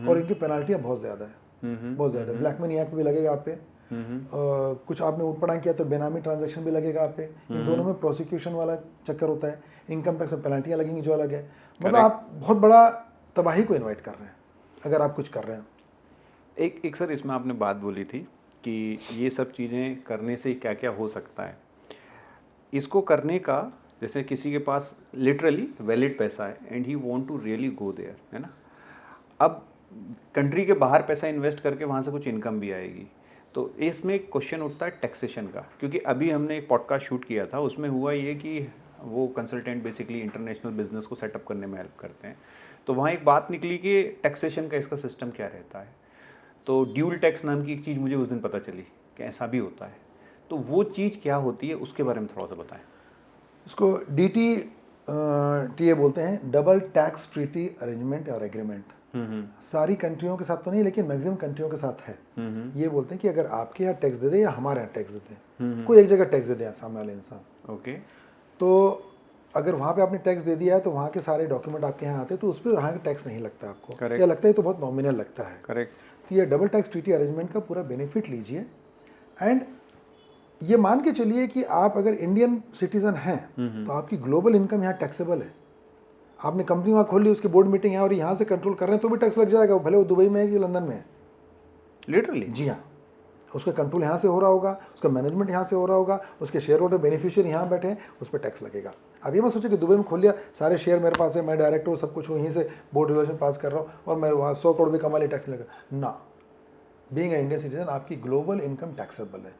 और इनकी पेनल्टियाँ बहुत ज़्यादा है, बहुत ज़्यादा। ब्लैक मनी एक्ट भी लगेगा आप पे, कुछ आपने ऊटपटांग किया तो बेनामी ट्रांजैक्शन भी लगेगा आप पे। इन दोनों में प्रोसिक्यूशन वाला चक्कर होता है। इनकम टैक्स में पेनल्टियाँ लगेंगी जो अलग है। मतलब आप बहुत बड़ा तबाही को इन्वाइट कर रहे हैं अगर आप कुछ कर रहे हैं। एक सर इसमें आपने बात बोली थी कि ये सब चीज़ें करने से क्या क्या हो सकता है। इसको करने का जैसे किसी के पास लिटरली वैलिड पैसा है and he want to really go there, है ना। अब कंट्री के बाहर पैसा इन्वेस्ट करके वहाँ से कुछ इनकम भी आएगी। तो इसमें एक क्वेश्चन उठता है टैक्सेशन का, क्योंकि अभी हमने एक पॉडकास्ट शूट किया था, उसमें हुआ ये कि वो कंसल्टेंट बेसिकली इंटरनेशनल बिजनेस को सेटअप करने में हेल्प करते हैं। तो वहाँ एक बात निकली कि टैक्सेशन का इसका सिस्टम क्या रहता है। तो ड्यूल टैक्स नाम की एक चीज़ मुझे उस दिन पता चली कि ऐसा भी होता है। तो वो चीज़ क्या होती है उसके बारे में थोड़ा सा बताएं। उसको DTTA बोलते हैं, डबल टैक्स ट्रीटी अरेंजमेंट और एग्रीमेंट। सारी कंट्रियों के साथ तो नहीं, लेकिन मैक्सिमम कंट्रियों के साथ है। ये बोलते हैं कि अगर आपके यहाँ टैक्स दे दे या हमारे यहाँ टैक्स दे दे, कोई एक जगह टैक्स दे दे सामने वाले इंसान, ओके, तो अगर वहाँ पे आपने टैक्स दे दिया है तो वहाँ के सारे डॉक्यूमेंट आपके यहाँ आते हैं, तो उस पर वहाँ का टैक्स नहीं लगता आपको, Correct. या लगता है तो बहुत नॉमिनल लगता है। करेक्ट। तो ये डबल टैक्स ट्रीटी अरेंजमेंट का पूरा बेनिफिट लीजिए। एंड ये मान के चलिए कि आप अगर इंडियन सिटीजन हैं तो आपकी ग्लोबल इनकम यहाँ टैक्सेबल है। आपने कंपनी वहाँ खोल ली, उसकी बोर्ड मीटिंग है और यहाँ से कंट्रोल कर रहे हैं तो भी टैक्स लग जाएगा, भले वो दुबई में है कि लंदन में है। लिटरली? जी हाँ, उसका कंट्रोल यहाँ से हो रहा होगा, उसका मैनेजमेंट यहाँ से हो रहा होगा, उसके शेयर होल्डर बेनिफिशियरी यहाँ बैठे हैं, उस पर टैक्स लगेगा। अब ये मत सोचो कि दुबई में खोल लिया, सारे शेयर मेरे पास है, मैं डायरेक्टर हूँ, सब कुछ हूँ, यहीं से बोर्ड रेजोल्यूशन पास कर रहा हूँ और मैं वहाँ 100 करोड़ भी कमा लिया, टैक्स लगेगा ना। बीइंग ए इंडियन सिटीजन आपकी ग्लोबल इनकम टैक्सेबल है।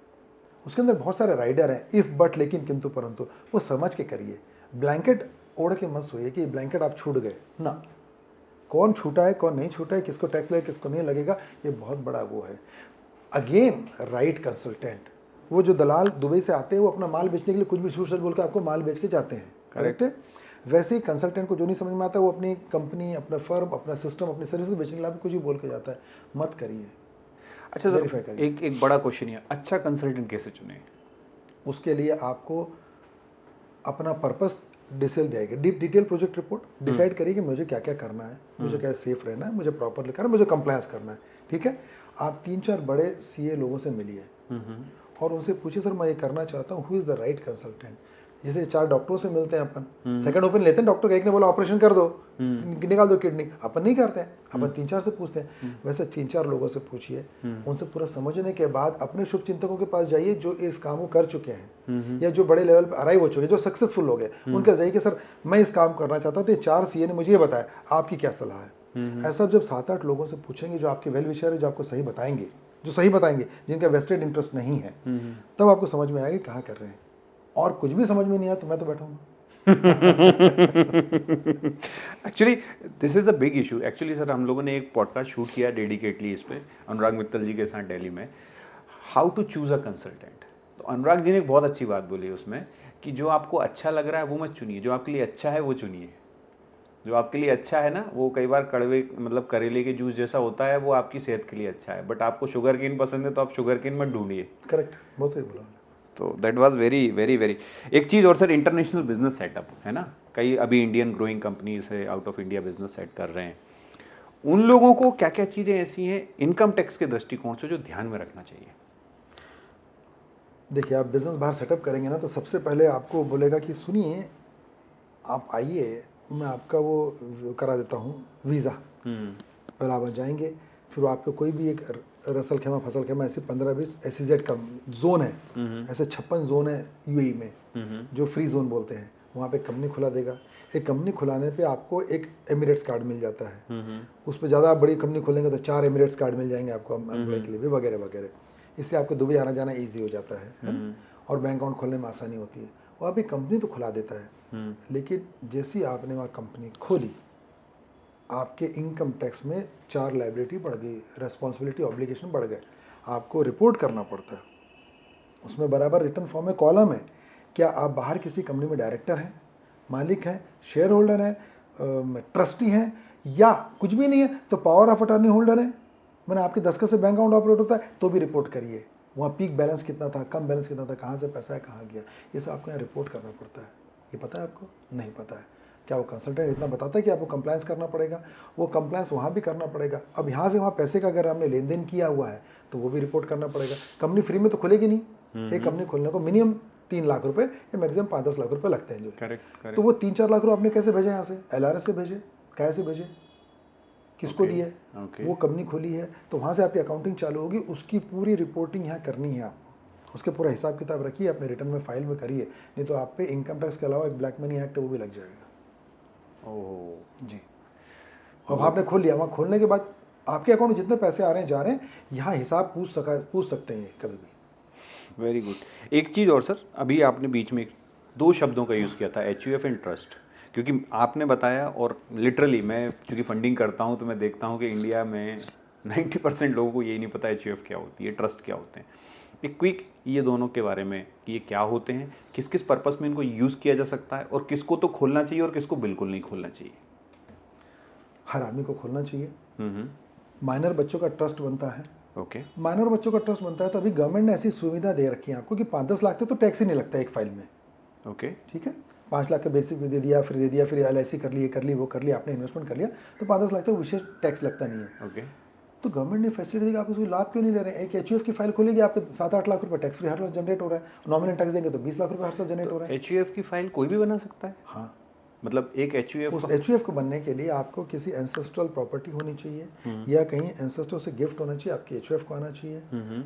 उसके अंदर बहुत सारे राइडर हैं, इफ़ बट लेकिन किंतु परंतु, वो समझ के करिए। ब्लैंकेट ओढ़ के मत सोइए कि ब्लैंकेट आप छूट गए ना। कौन छूटा है कौन नहीं छूटा है, किसको टैक्स लगेगा किसको नहीं लगेगा, ये बहुत बड़ा वो है। अगेन राइट कंसल्टेंट, वो जो दलाल दुबई से आते हैं वो अपना माल बेचने के लिए कुछ भी झूठ सच बोल के आपको माल बेच के जाते हैं, करेक्ट है। वैसे ही कंसल्टेंट को जो नहीं समझ में आता वो अपनी कंपनी, अपना फर्म, अपना सिस्टम, अपनी सर्विस बेचने के लिए आपको कुछ भी बोल के जाता है। मत करिए। अच्छा सर, एक बड़ा क्वेश्चन है, अच्छा कंसल्टेंट कैसे चुने? उसके लिए आपको अपना पर्पस डिटेल जाएगी, डिटेल प्रोजेक्ट रिपोर्ट डिसाइड करिए कि मुझे क्या क्या करना है, मुझे क्या सेफ रहना है, मुझे प्रॉपरली करना है, मुझे कंप्लायंस करना है, ठीक है। आप 3-4 बड़े CA लोगों से मिलिए और उनसे पूछिए सर मैं ये करना चाहता हूँ, who is the right consultant. जैसे 4 डॉक्टरों से मिलते हैं अपन, सेकंड ओपिनियन लेते हैं, डॉक्टर का एक ने बोला ऑपरेशन कर दो, निकाल दो किडनी, अपन नहीं करते हैं, अपन 3-4 से पूछते हैं। वैसे 3-4 लोगों से पूछिए, उनसे पूरा समझने के बाद अपने शुभ चिंतकों के पास जाइए जो इस काम को कर चुके हैं या जो बड़े लेवल पर अराइव हो चुके हैं, जो सक्सेसफुल हो गए, उनके जाइए कि सर मैं इस काम करना चाहता था, 4 CA ने मुझे ये बताया, आपकी क्या सलाह है। ऐसा जब 7-8 लोगों से पूछेंगे जो आपके वेल विशर है, जो आपको सही बताएंगे, जिनका वेस्टेड इंटरेस्ट नहीं है, तब आपको समझ में आएगा कहाँ कर रहे हैं। और कुछ भी समझ में नहीं आया तो मैं तो बैठा हूँ। Actually this is a big issue. Actually sir हम लोगों ने एक पॉडकास्ट शूट किया डेडिकेटली इस पे अनुराग मित्तल जी के साथ दिल्ली में, how to choose a consultant. तो अनुराग जी ने एक बहुत अच्छी बात बोली उसमें कि जो आपको अच्छा लग रहा है वो मत चुनिए, जो आपके लिए अच्छा है वो चुनिए। जो आपके लिए अच्छा है ना, वो कई बार कड़वे मतलब करेले के जूस जैसा होता है, वो आपकी सेहत के लिए अच्छा है, बट आपको शुगर केन पसंद है तो आप शुगर केन मत ढूंढिए। करेक्ट, बहुत सही बोला। तो that was very very very. एक चीज़ और सर, इंटरनेशनल बिजनेस सेटअप है ना, कई अभी इंडियन ग्रोइंग कंपनीज है out of India business set कर रहे हैं, उन लोगों को क्या क्या चीज़ें ऐसी हैं इनकम टैक्स के दृष्टिकोण से जो ध्यान में रखना चाहिए? देखिए, आप बिजनेस बाहर सेटअप करेंगे ना तो सबसे पहले आपको बोलेगा कि सुनिए आप आइए, मैं आपका वो करा देता हूँ वीज़ा। पहले आप जाएंगे, फिर आपको कोई भी एक रसल खेमा, फसल खेमा, ऐसे 15-20 SEZ का जोन है, ऐसे 56 जोन है UAE में जो फ्री जोन बोलते हैं। वहाँ पे कंपनी खुला देगा। एक कंपनी खुलाने पे आपको एक एमिरेट्स कार्ड मिल जाता है। उस पर ज़्यादा बड़ी कंपनी खोलेंगे तो 4 एमिरेट्स कार्ड मिल जाएंगे आपको एम्प्लॉय के लिए भी, वगैरह वगैरह। इसलिए आपको दुबई आना जाना ईजी हो जाता है ना? और बैंक अकाउंट खोलने में आसानी होती है। और अभी कंपनी तो खुला देता है, लेकिन जैसे ही आपने वहाँ कंपनी खोली, आपके इनकम टैक्स में 4 लायबिलिटी बढ़ गई, रेस्पॉन्सिबिलिटी ऑब्लिगेशन बढ़ गए। आपको रिपोर्ट करना पड़ता है, उसमें बराबर रिटर्न फॉर्म में कॉलम है, क्या आप बाहर किसी कंपनी में डायरेक्टर हैं, मालिक हैं, शेयर होल्डर हैं, ट्रस्टी हैं, या कुछ भी नहीं है तो पावर ऑफ अटॉर्नी होल्डर हैं, मैंने आपके दस्तखत से बैंक अकाउंट ऑपरेट होता है तो भी रिपोर्ट करिए। वहाँ पीक बैलेंस कितना था, कम बैलेंस कितना था, कहाँ से पैसा है, कहाँ गया, ये सब आपको यहाँ रिपोर्ट करना पड़ता है। ये पता है आपको? नहीं पता है। क्या वो कंसल्टेंट इतना बताता है कि आपको कंप्लायंस करना पड़ेगा? वो कंप्लायंस वहाँ भी करना पड़ेगा। अब यहाँ से वहाँ पैसे का अगर हमने लेन देन किया हुआ है तो वो भी रिपोर्ट करना पड़ेगा। कंपनी फ्री में तो खुलेगी नहीं। एक कंपनी खोलने को मिनिमम 3 लाख रुपए या मैक्सिमम 5-10 लाख रुपए लगते हैं जो। करेक्ट। तो वो 3-4 लाख रुपए आपने कैसे भेजे? यहाँ से LRS से भेजे, कैसे भेजे, किसको दिए? वो कंपनी खोली है तो वहाँ से आपकी अकाउंटिंग चालू होगी, उसकी पूरी रिपोर्टिंग यहाँ करनी है आपको। उसके पूरा हिसाब किताब रखिए, अपने रिटर्न में फाइल में करिए, नहीं तो आप पे इनकम टैक्स के अलावा एक ब्लैक मनी एक्ट है वो भी लग जाएगा। ओह जी। अब आपने खोल लिया, वहाँ खोलने के बाद आपके अकाउंट में जितने पैसे आ रहे हैं जा रहे हैं, यहाँ हिसाब पूछ सकते हैं कभी भी। Very good. एक चीज़ और सर, अभी आपने बीच में दो शब्दों का यूज़ किया था, HUF एंड ट्रस्ट, क्योंकि आपने बताया और लिटरली मैं क्योंकि फंडिंग करता हूँ तो मैं देखता हूँ कि इंडिया में 90% लोगों को यही नहीं पता HUF क्या होती है, ट्रस्ट क्या होते हैं। एक क्विक ये दोनों के बारे में कि ये क्या होते हैं, किस किस पर्पस में इनको यूज़ किया जा सकता है, और किसको तो खोलना चाहिए और किसको बिल्कुल नहीं खोलना चाहिए। हर आदमी को खोलना चाहिए। हम्म। माइनर बच्चों का ट्रस्ट बनता है। ओके। माइनर बच्चों का ट्रस्ट बनता है तो अभी गवर्नमेंट ने ऐसी सुविधा दे रखी है आपको कि 5-10 लाख तक तो टैक्स ही नहीं लगता एक फाइल में। ओके। ठीक है, 5 लाख का बेसिक भी दे दिया, फिर LIC कर लिए वो कर लिया, आपने इन्वेस्टमेंट कर लिया, तो 5-10 लाख तक विशेष टैक्स लगता नहीं है। ओके। तो गवर्नमेंट ने फैसिलिटी दी, आप उसको लाभ क्यों नहीं ले रहे हैं? एक HUF की फाइल खोलेगी, आपके 7-8 लाख रुपए टैक्स फ्री हर साल जनरेट हो रहा है, नॉमिनल टैक्स देंगे तो 20 लाख रुपए हर साल जनरेट हो रहा है। HUF की फाइल कोई भी बना सकता है? हाँ, मतलब एक HUF उस HUF को बनने के लिए आपको किसी एंसेस्ट्रल प्रॉपर्टी होनी चाहिए या कहीं एंसेस्टर से गिफ्ट होना चाहिए, आपकी HUF को आना चाहिए,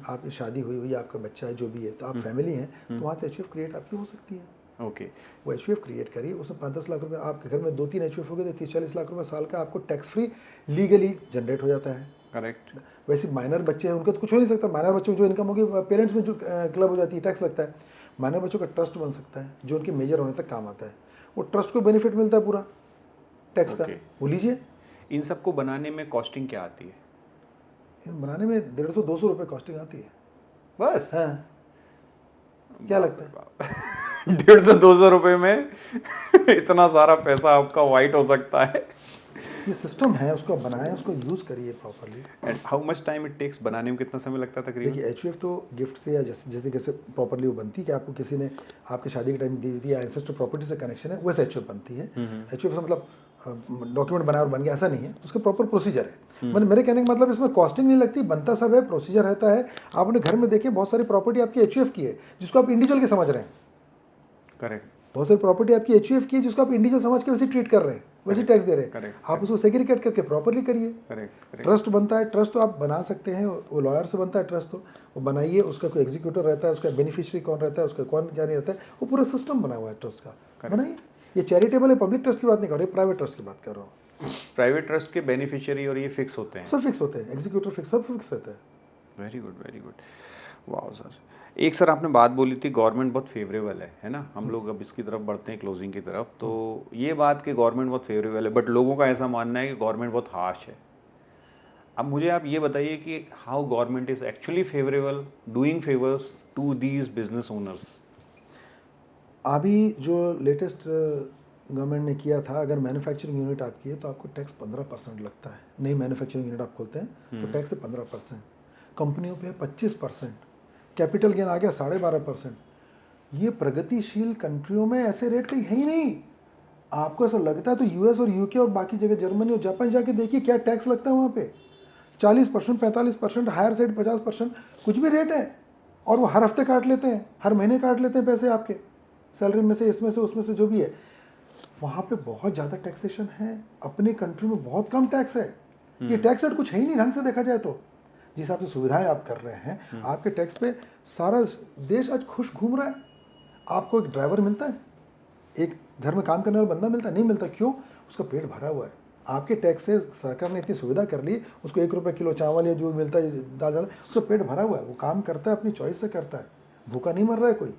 आपकी शादी हुई हुई, आपका बच्चा है, जो भी है, तो आप फैमिली हैं, तो वहाँ से HUF क्रिएट आपकी हो सकती है। ओके। वो HUF क्रिएट करिए, उसमें 5-10 लाख रुपए, आपके घर में 2-3 HUF हो गए तो 30-40 लाख रुपए साल का आपको टैक्स फ्री लीगली जनरेट हो जाता है। करेक्ट। वैसे माइनर बच्चे हैं उनका तो कुछ हो नहीं सकता, माइनर बच्चों की जो इनकम होगी पेरेंट्स में जो क्लब हो जाती है, टैक्स लगता है। माइनर बच्चों का ट्रस्ट बन सकता है जो उनके मेजर होने तक काम आता है, वो ट्रस्ट को बेनिफिट मिलता है पूरा टैक्स का, वो लीजिए। इन सबको बनाने में कॉस्टिंग क्या आती है? इन बनाने में 150-200 रुपये कॉस्टिंग आती है बस? हाँ, क्या लगता है? 150-200 रुपये में इतना सारा पैसा आपका वाइट हो सकता है। ये सिस्टम है, उसको बनाएं, उसको यूज़ करिए properly. And how much time it takes, बनाने में कितना समय लगता है तकरीबन? देखिए HUF तो गिफ्ट से या जैसे जैसे प्रॉपरली वो बनती है कि आपको किसी ने आपकी शादी के टाइम दी थी या एंसेस्टर प्रॉपर्टी से कनेक्शन है, वैसे HUF बनती है। HUF से मतलब डॉक्यूमेंट बनाया और बन गया ऐसा नहीं है, उसका प्रॉपर प्रोसीजर है। मतलब मेरे कहने का मतलब इसमें कॉस्टिंग नहीं लगती, बनता सब है, प्रोसीजर रहता है। आप अपने घर में देखिए बहुत सारी प्रॉपर्टी आपकी HUF की है जिसको आप इंडिविजुअल के समझ रहे हैं। करेक्ट। बहुत सारी प्रॉपर्टी आपकी HUF की है जिसको आप इंडिविजुअल समझ के वैसे ट्रीट कर रहे हैं, वैसे टैक्स दे रहे हैं। आप उसको सेग्रीगेट करके प्रॉपरली करिए। करेक्ट। ट्रस्ट बनता है, ट्रस्ट तो आप बना सकते हैं, वो लॉयर से बनता है ट्रस्ट, तो वो बनाइए, उसका कोई एग्जीक्यूटर रहता है, उसका बेनिफिशियरी कौन रहता है, उसका कौन क्या नहीं रहता है, वो पूरा सिस्टम बना हुआ है ट्रस्ट का, बनाइए। ये चैरिटेबल है, पब्लिक ट्रस्ट की बात नहीं कर रहा, प्राइवेट ट्रस्ट की बात कर रहा हूँ। प्राइवेट ट्रस्ट के बेनिफिशियरी और ये फिक्स होते हैं? सब फिक्स होते हैं, एग्जीक्यूटर फिक्स, सब फिक्स रहता है। Very good, very good. वाह सर। एक सर आपने बात बोली थी गवर्नमेंट बहुत फेवरेबल है ना, हम लोग अब इसकी तरफ बढ़ते हैं क्लोजिंग की तरफ, तो ये बात कि गवर्नमेंट बहुत फेवरेबल है, बट लोगों का ऐसा मानना है कि गवर्नमेंट बहुत हार्श है। अब मुझे आप ये बताइए कि how government is actually favourable doing favours to these business owners? अभी जो लेटेस्ट गवर्नमेंट ने किया था, अगर मैन्युफैक्चरिंग यूनिट आपकी है तो आपको टैक्स 15% लगता है। नई मैन्युफैक्चरिंग यूनिट आप खोलते हैं तो टैक्स है 15%, कंपनियों पे 25%, कैपिटल गेन आ गया 12.5%। ये प्रगतिशील कंट्रियों में ऐसे रेट कहीं है ही नहीं। आपको ऐसा लगता है तो US और UK और बाकी जगह जर्मनी और जापान जाके देखिए क्या टैक्स लगता है वहाँ पे, 40%, 45%, हायर साइड 50%, कुछ भी रेट है। और वो हर हफ्ते काट लेते हैं, हर महीने काट लेते हैं पैसे आपके सैलरी में से, इसमें से, उसमें से, जो भी है। वहाँ पे बहुत ज़्यादा टैक्सेशन है, अपनी कंट्री में बहुत कम टैक्स है। ये टैक्स रेट कुछ है ही नहीं ढंग से देखा जाए तो। जिस हिसाब से सुविधाएं आप कर रहे हैं, आपके टैक्स पे सारा देश आज खुश घूम रहा है। आपको एक ड्राइवर मिलता है, एक घर में काम करने वाला बंदा मिलता है? नहीं मिलता। क्यों? उसका पेट भरा हुआ है। आपके टैक्स से सरकार ने इतनी सुविधा कर ली, उसको 1 रुपये किलो चावल या जो मिलता है दाल, उसका पेट भरा हुआ है, वो काम करता है, अपनी चॉइस से करता है, भूखा नहीं मर रहा है कोई,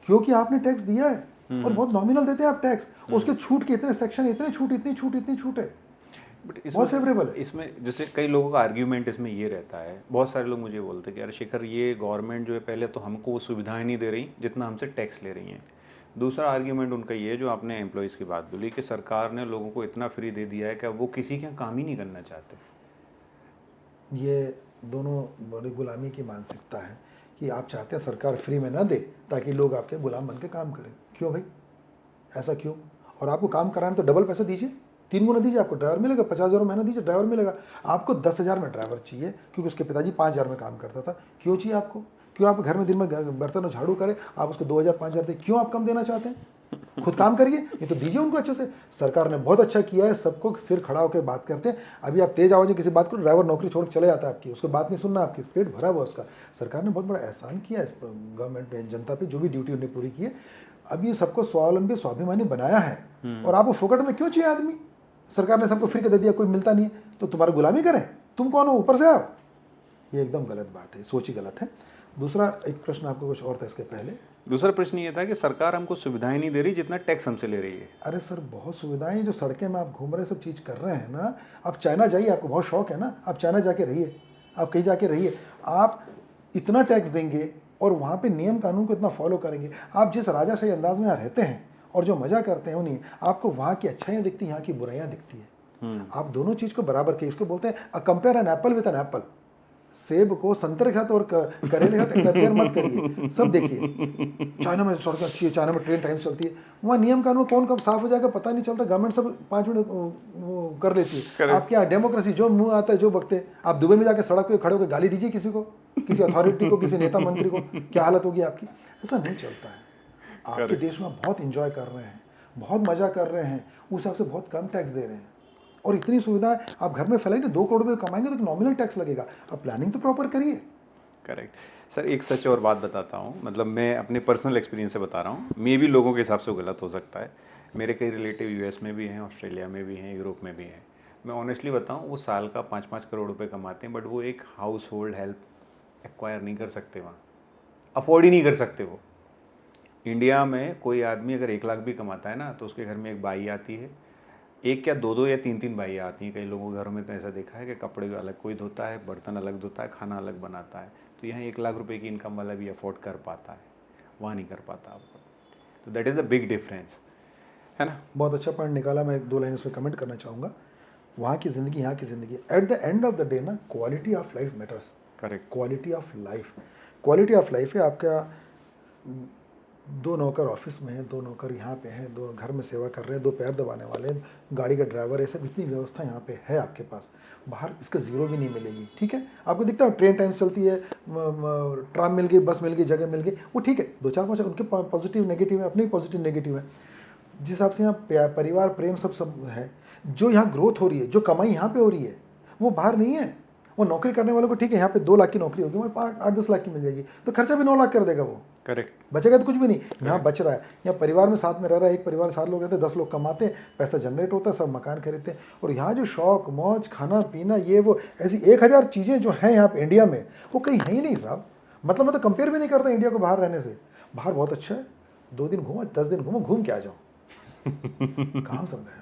क्योंकि आपने टैक्स दिया है। और बहुत नॉमिनल देते हैं आप टैक्स, उसके छूट के इतने सेक्शन, इतनी छूट है, बहुत फेवरेबल है। इसमें जैसे कई लोगों का आर्ग्यूमेंट इसमें ये रहता है, बहुत सारे लोग मुझे बोलते हैं कि यार शेखर, ये गवर्नमेंट जो है पहले तो हमको वो सुविधाएं नहीं दे रही जितना हमसे टैक्स ले रही हैं। दूसरा आर्ग्यूमेंट उनका ये, जो आपने एम्प्लॉयज़ की बात बोली कि सरकार ने लोगों को इतना फ्री दे दिया है कि अब वो किसी के काम ही नहीं करना चाहते। ये दोनों बड़ी गुलामी की मानसिकता है कि आप चाहते हैं सरकार फ्री में ना दे ताकि लोग आपके गुलाम बन के काम करें। क्यों भाई, ऐसा क्यों? और आपको काम कराना तो डबल पैसा दीजिए, 3 गुना दीजिए, आपको ड्राइवर मिलेगा, 50,000 महीना दीजिए, ड्राइवर मिलेगा। आपको 10,000 में ड्राइवर चाहिए क्योंकि उसके पिताजी 5,000 में काम करता था। क्यों चाहिए आपको? क्यों आप घर में दिन में बर्तन और झाड़ू करें, आप उसको 2,000 5,000 दे, क्यों आप कम देना चाहते हैं? खुद काम करिए, ये तो दीजिए उनको अच्छे से। सरकार ने बहुत अच्छा किया है, सबको सिर खड़ा होकर बात करते हैं। अभी आप तेज आवाज़ में किसी बात करो, ड्राइवर नौकरी छोड़ के चले जाता है आपकी, उसको बात नहीं सुनना, आपकी पेट भरा हुआ उसका। सरकार ने बहुत बड़ा एहसान किया इस गवर्नमेंट ने जनता पे, जो भी ड्यूटी उन्हें पूरी की है। अब ये सबको स्वावलंबी स्वाभिमानी बनाया है, और आपको फोकट में क्यों चाहिए आदमी? सरकार ने सबको फ्री कर दे दिया, कोई मिलता नहीं है तो तुम्हारा गुलामी करें? तुम कौन हो, ऊपर से आओ? ये एकदम गलत बात है, सोच ही गलत है। दूसरा एक प्रश्न आपको कुछ और था इसके पहले। दूसरा प्रश्न ये था कि सरकार हमको सुविधाएं नहीं दे रही जितना टैक्स हमसे ले रही है। अरे सर, बहुत सुविधाएं, जो सड़कें में आप घूम रहे सब चीज़ कर रहे हैं ना। आप चाइना जाइए, आपको बहुत शौक है ना, आप चाइना जाके रहिए, आप कहीं जाके रहिए, आप इतना टैक्स देंगे और वहाँ पे नियम कानून को इतना फॉलो करेंगे। आप जिस राजाशाही अंदाज में यहाँ रहते हैं और जो मज़ा करते हैं उन्हीं, आपको वहाँ की अच्छाइयाँ दिखती हैं, यहाँ की बुराइयाँ दिखती हैं। आप दोनों चीज़ को बराबर के, इसको बोलते हैं compare an apple with an apple. सेब को संतरे खाते और करेले खाते कंपेयर मत करिए। सब देखिए, चाइना में सड़कें अच्छी है, चाइना में ट्रेन टाइम से चलती है, वहाँ नियम कानून कौन कब साफ हो जाएगा पता नहीं चलता, गवर्नमेंट सब 5 मिनट वो कर लेती है। आप क्या डेमोक्रेसी, जो मुंह आता है जो बकते हैं। आप दुबई में जाके सड़क पे खड़े होकर गाली दीजिए किसी को, किसी अथॉरिटी को, किसी नेता मंत्री को, क्या हालत होगी आपकी? ऐसा नहीं चलता है। आपके देश में बहुत इंजॉय कर रहे हैं, बहुत मजा कर रहे हैं, उस हिसाब से बहुत कम टैक्स दे रहे हैं, और इतनी सुविधा आप घर में फैलाएंगे, 2 करोड़ रुपये कमाएंगे तो नॉमिनल टैक्स लगेगा। आप प्लानिंग तो प्रॉपर करिए। Correct sir. एक सच और बात बताता हूँ, मतलब मैं अपने पर्सनल एक्सपीरियंस से बता रहा हूँ, मे भी लोगों के हिसाब से गलत हो सकता है। मेरे कई रिलेटिव यूएस में भी हैं, ऑस्ट्रेलिया में भी हैं, यूरोप में भी हैं। मैं ऑनेस्टली बताऊँ, वो साल का 5-5 करोड़ रुपए कमाते हैं, बट वो एक हाउस होल्ड हेल्प एक्वायर नहीं कर सकते, वहाँ अफोर्ड ही नहीं कर सकते वो। इंडिया में कोई आदमी अगर 1 लाख भी कमाता है ना, तो उसके घर में एक बाई आती है, एक क्या 2-2 या 3-3 बाइयाँ आती हैं। कई लोगों के घरों में तो ऐसा देखा है कि कपड़े अलग कोई धोता है, बर्तन अलग धोता है, खाना अलग बनाता है। तो यहाँ 1 लाख रुपए की इनकम वाला भी अफोर्ड कर पाता है, वहाँ नहीं कर पाता आपको। तो that is the big difference, है ना? बहुत अच्छा पॉइंट निकाला। मैं 2 लाइन इसमें कमेंट करना चाहूँगा। वहाँ की ज़िंदगी, यहाँ की ज़िंदगी, at the end of the day ना, quality of life matters. Correct. Quality of life, quality of life है आपका। 2 नौकर ऑफिस में हैं, 2 नौकर यहाँ पे हैं, 2 घर में सेवा कर रहे हैं, 2 पैर दबाने वाले हैं, गाड़ी का ड्राइवर है, सब इतनी व्यवस्था यहाँ पे है आपके पास। बाहर इसका ज़ीरो भी नहीं मिलेगी। ठीक है, आपको दिखता है ट्रेन टाइम चलती है, ट्राम मिल गई, बस मिल गई, जगह मिल गई, वो ठीक है, 2-4-5 उनके पॉजिटिव नेगेटिव है, अपने पॉजिटिव नेगेटिव है। जिस हिसाब से यहाँ परिवार प्रेम सब है, जो यहाँ ग्रोथ हो रही है, जो कमाई यहाँ पे हो रही है, वो बाहर नहीं है। वो नौकरी करने वालों को ठीक है, यहाँ पे 2 लाख की नौकरी होगी, वहाँ 8-10 लाख की मिल जाएगी, तो खर्चा भी 9 लाख कर देगा वो। करेक्ट। बचेगा तो कुछ भी नहीं। यहाँ बच रहा है, यहाँ परिवार में साथ में रह रहा है, एक परिवार में 7 लोग रहते हैं, 10 लोग कमाते हैं, पैसा जनरेट होता है, सब मकान खरीदते हैं। और यहाँ जो शौक मौज, खाना पीना, ये वो ऐसी 1000 चीज़ें जो हैं यहाँ पे इंडिया में, वो कहीं है ही नहीं साहब। मतलब मैं तो कंपेयर भी नहीं करता इंडिया को बाहर रहने से। बाहर बहुत अच्छा है, 2 दिन घूमो, 10 दिन घूमो, घूम के आ जाओ। काम सब है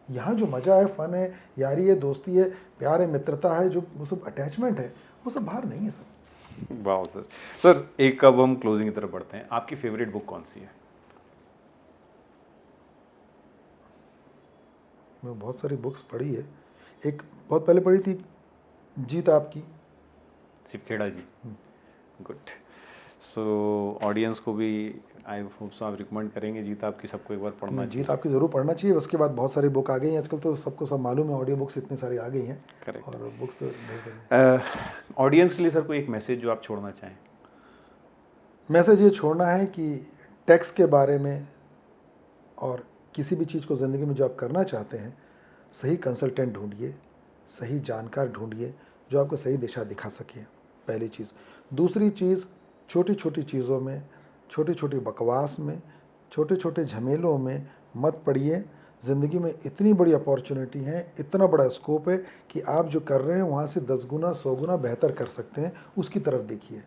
यहाँ जो मज़ा है, फ़न है, यारी है, दोस्ती है, प्यार है, मित्रता है, जो वो सब अटैचमेंट है, वो सब बाहर नहीं है सर। वाह सर। सर एक अब हम क्लोजिंग की तरफ बढ़ते हैं। आपकी फेवरेट बुक कौन सी है? मैं बहुत सारी बुक्स पढ़ी है। एक बहुत पहले पढ़ी थी, जीत आपकी, शिवखेड़ा जी। गुड। सो ऑडियंस को भी आई होप सो आप रिकमेंड करेंगे जीत आपकी, सबको एक बार पढ़ना चाहिए। जीत आपकी ज़रूर पढ़ना चाहिए। उसके बाद बहुत सारी बुक आ गई हैं आजकल, तो सबको सब मालूम है, ऑडियो बुक्स इतनी सारी आ गई हैं। करेक्ट। और बुक्स तो ढेर सारी। ऑडियंस के लिए सर कोई एक मैसेज जो आप छोड़ना चाहें? मैसेज ये छोड़ना है कि टैक्स के बारे में और किसी भी चीज़ को ज़िंदगी में जो आप करना चाहते हैं, सही कंसल्टेंट ढूंढिए, सही जानकार ढूंढिए जो आपको सही दिशा दिखा सके, पहली चीज़। दूसरी चीज़, छोटी छोटी चीज़ों में, छोटी छोटी बकवास में, छोटे छोटे झमेलों में मत पड़िए। ज़िंदगी में इतनी बड़ी अपॉर्चुनिटी है, इतना बड़ा स्कोप है कि आप जो कर रहे हैं वहाँ से 10 गुना 100 गुना बेहतर कर सकते हैं, उसकी तरफ देखिए।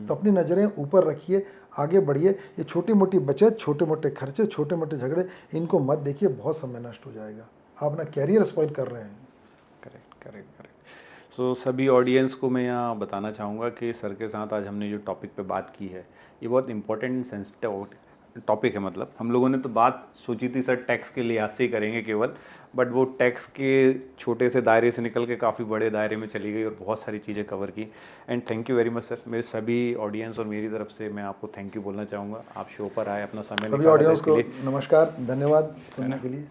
तो अपनी नज़रें ऊपर रखिए, आगे बढ़िए। ये छोटी मोटी बचत, छोटे मोटे खर्चे, छोटे मोटे झगड़े, इनको मत देखिए, बहुत समय नष्ट हो जाएगा, आप अपना कैरियर स्पॉइल कर रहे हैं। Correct correct correct. सो सभी ऑडियंस को मैं यहाँ बताना चाहूँगा कि सर के साथ आज हमने जो टॉपिक पे बात की है, ये बहुत इंपॉर्टेंट एंड सेंसिटिव टॉपिक है। मतलब हम लोगों ने तो बात सोची थी सर टैक्स के लिहाज से ही करेंगे केवल, बट वो टैक्स के छोटे से दायरे से निकल के काफ़ी बड़े दायरे में चली गई और बहुत सारी चीज़ें कवर की। And thank you very much sir. मेरे सभी ऑडियंस और मेरी तरफ से मैं आपको थैंक यू बोलना चाहूँगा। आप शो पर आए, अपना समय सभी ऑडियंस को नमस्कार, धन्यवाद सुनने के लिए।